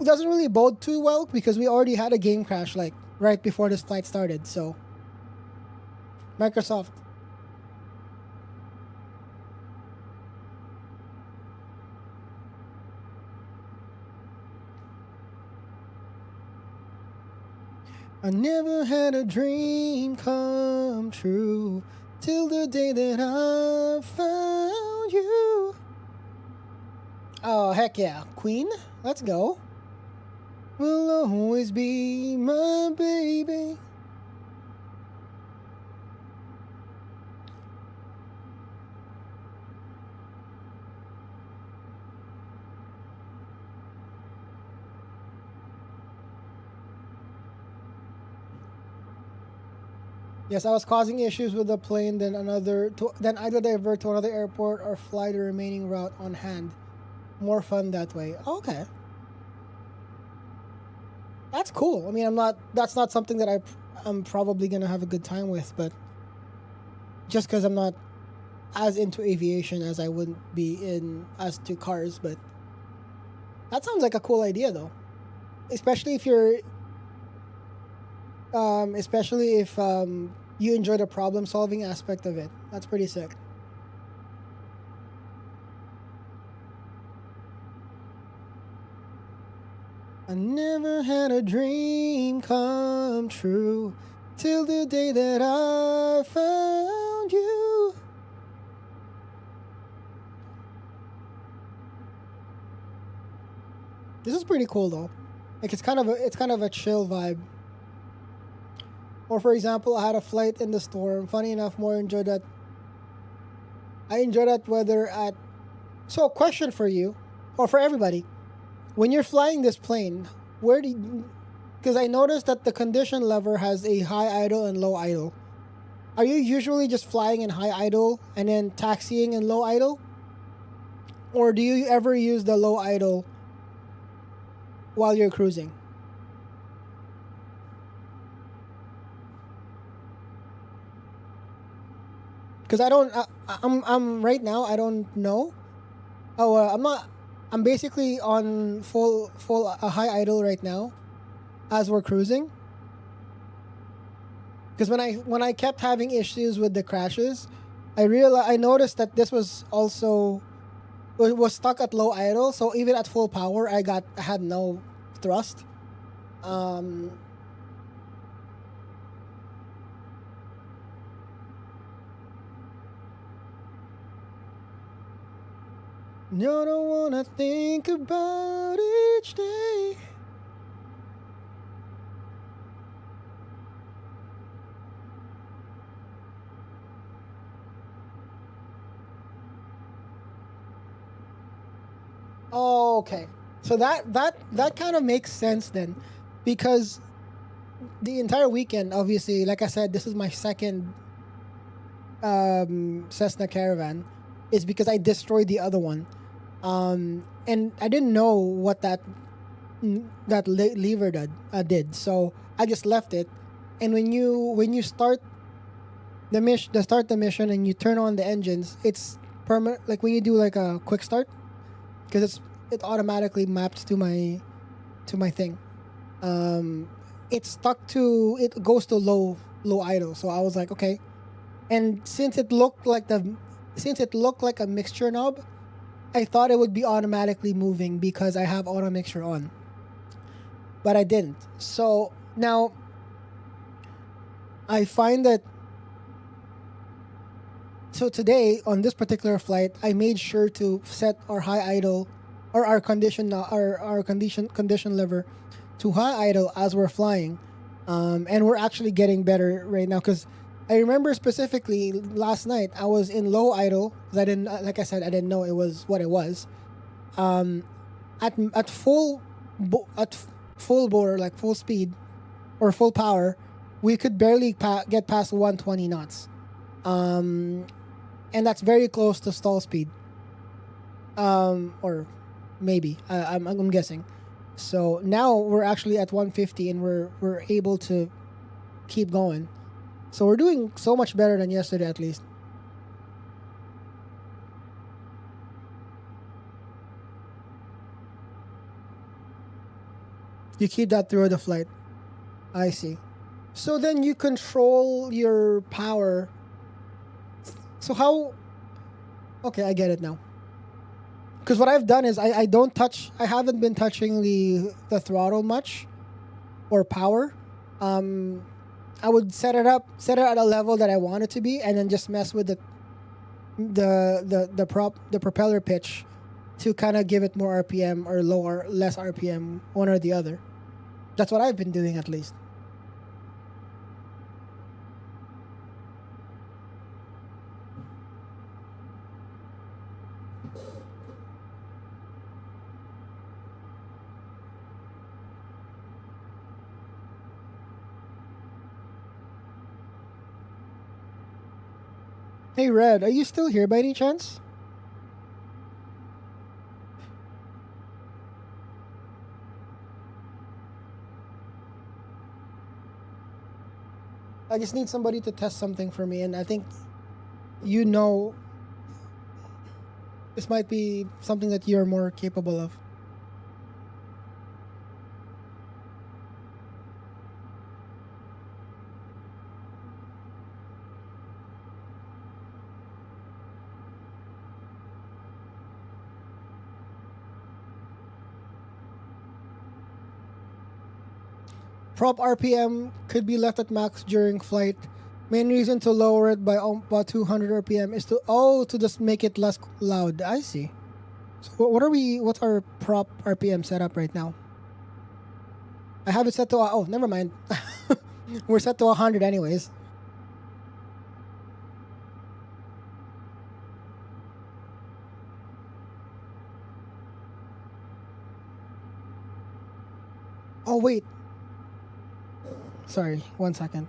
doesn't really bode too well because we already had a game crash like right before this flight started. So Microsoft, I never had a dream come true till the day that I found you. Oh, heck yeah. Queen, let's go. Will always be my baby. Yes, I was causing issues with the plane, then either divert to another airport or fly the remaining route on hand. More fun that way. Okay. That's cool. I mean, that's not something that I'm probably going to have a good time with, but just because I'm not as into aviation as I would be as to cars, but that sounds like a cool idea though. Especially if you enjoy the problem solving aspect of it. That's pretty sick. I never had a dream come true till the day that I found you. This is pretty cool though. Like it's kind of a chill vibe. Or for example, I had a flight in the storm. Funny enough, I enjoyed that weather at. So, question for you, or for everybody. When you're flying this plane, because I noticed that the condition lever has a high idle and low idle. Are you usually just flying in high idle and then taxiing in low idle? Or do you ever use the low idle while you're cruising? Because I'm right now, I don't know. I'm basically on full high idle right now as we're cruising. Because when I kept having issues with the crashes, I noticed that this was stuck at low idle. So even at full power, I had no thrust. No, don't wanna think about each day. Oh, okay. So that kind of makes sense then, because the entire weekend, obviously, like I said, this is my second Cessna Caravan, is because I destroyed the other one. And I didn't know what that lever did. So I just left it. And when you start the mission and you turn on the engines, it's permanent. Like when you do like a quick start, because it automatically maps to my thing. It goes to low idle. So I was like, okay. And since it looked like a mixture knob, I thought it would be automatically moving because I have auto mixture on. But I didn't. So now I find that. So today on this particular flight, I made sure to set our high idle, or our condition lever to high idle as we're flying, and we're actually getting better right now. Because I remember specifically last night I was in low idle because I didn't, like I said, I didn't know it was what it was. At full bore, like full speed or full power, we could barely get past 120 knots. And that's very close to stall speed. Or maybe I'm guessing. So now we're actually at 150 and we're able to keep going. So we're doing so much better than yesterday, at least. You keep that through the flight. I see. So then you control your power. So how? Okay, I get it now. Because what I've done is I haven't been touching the throttle much or power. I would set it at a level that I want it to be, and then just mess with the propeller pitch to kind of give it more RPM or less RPM, one or the other. That's what I've been doing, at least. Hey, Red, are you still here by any chance? I just need somebody to test something for me, and I think this might be something that you're more capable of. Prop RPM could be left at max during flight. Main reason to lower it by about 200 RPM is to just make it less loud. I see. So what's our prop RPM setup right now? I have it set to, oh, never mind. We're set to 100 anyways. Oh, wait. Sorry, 1 second.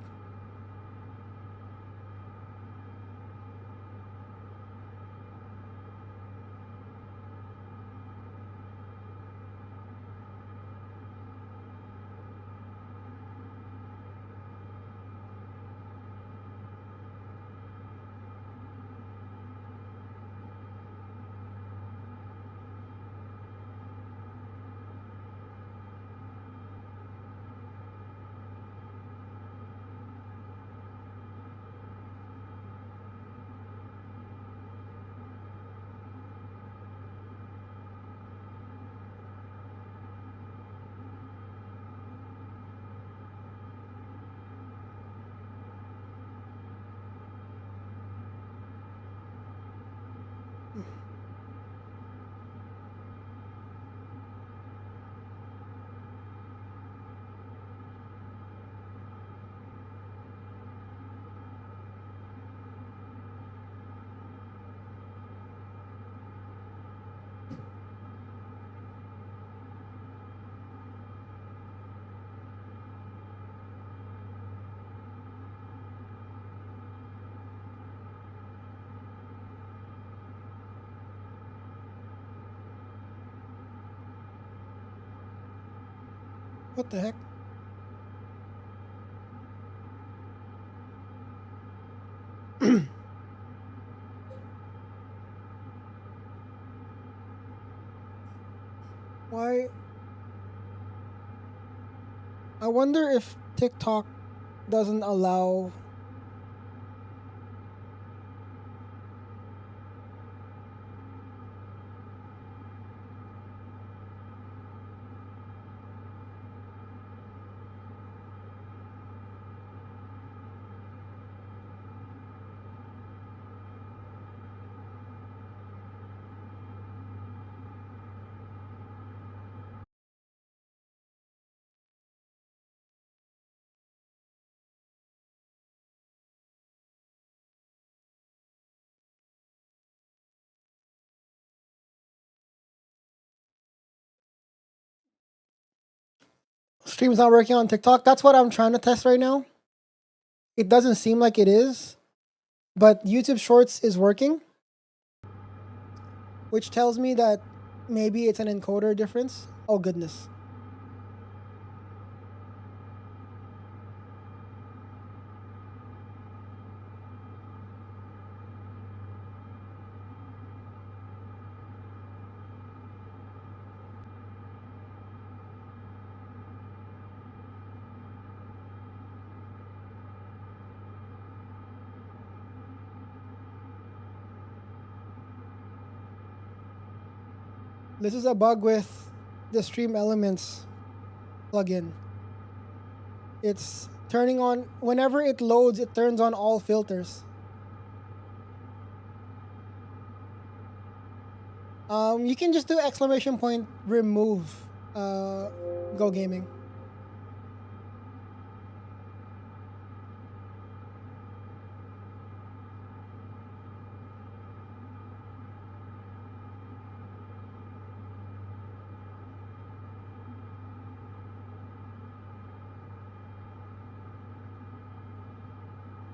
What the heck? Why? I wonder if TikTok doesn't allow. Stream's not working on TikTok. That's what I'm trying to test right now. It doesn't seem like it is, but YouTube Shorts is working, which tells me that maybe it's an encoder difference. Oh, goodness. This is a bug with the Stream Elements plugin. It's turning on, whenever it loads, it turns on all filters. You can just do exclamation point remove Go Gaming.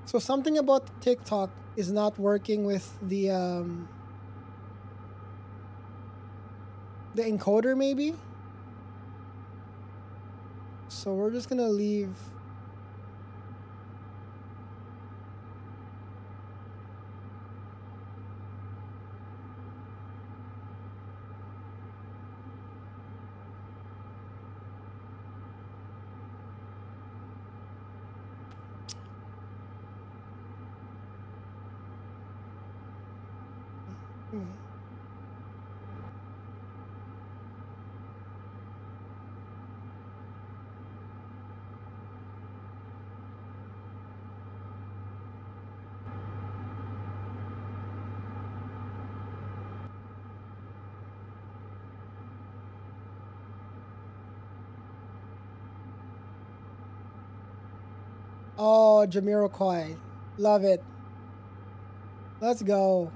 So something about TikTok is not working with the encoder maybe. So we're just gonna leave. Oh, Jamiroquai. Love it. Let's go.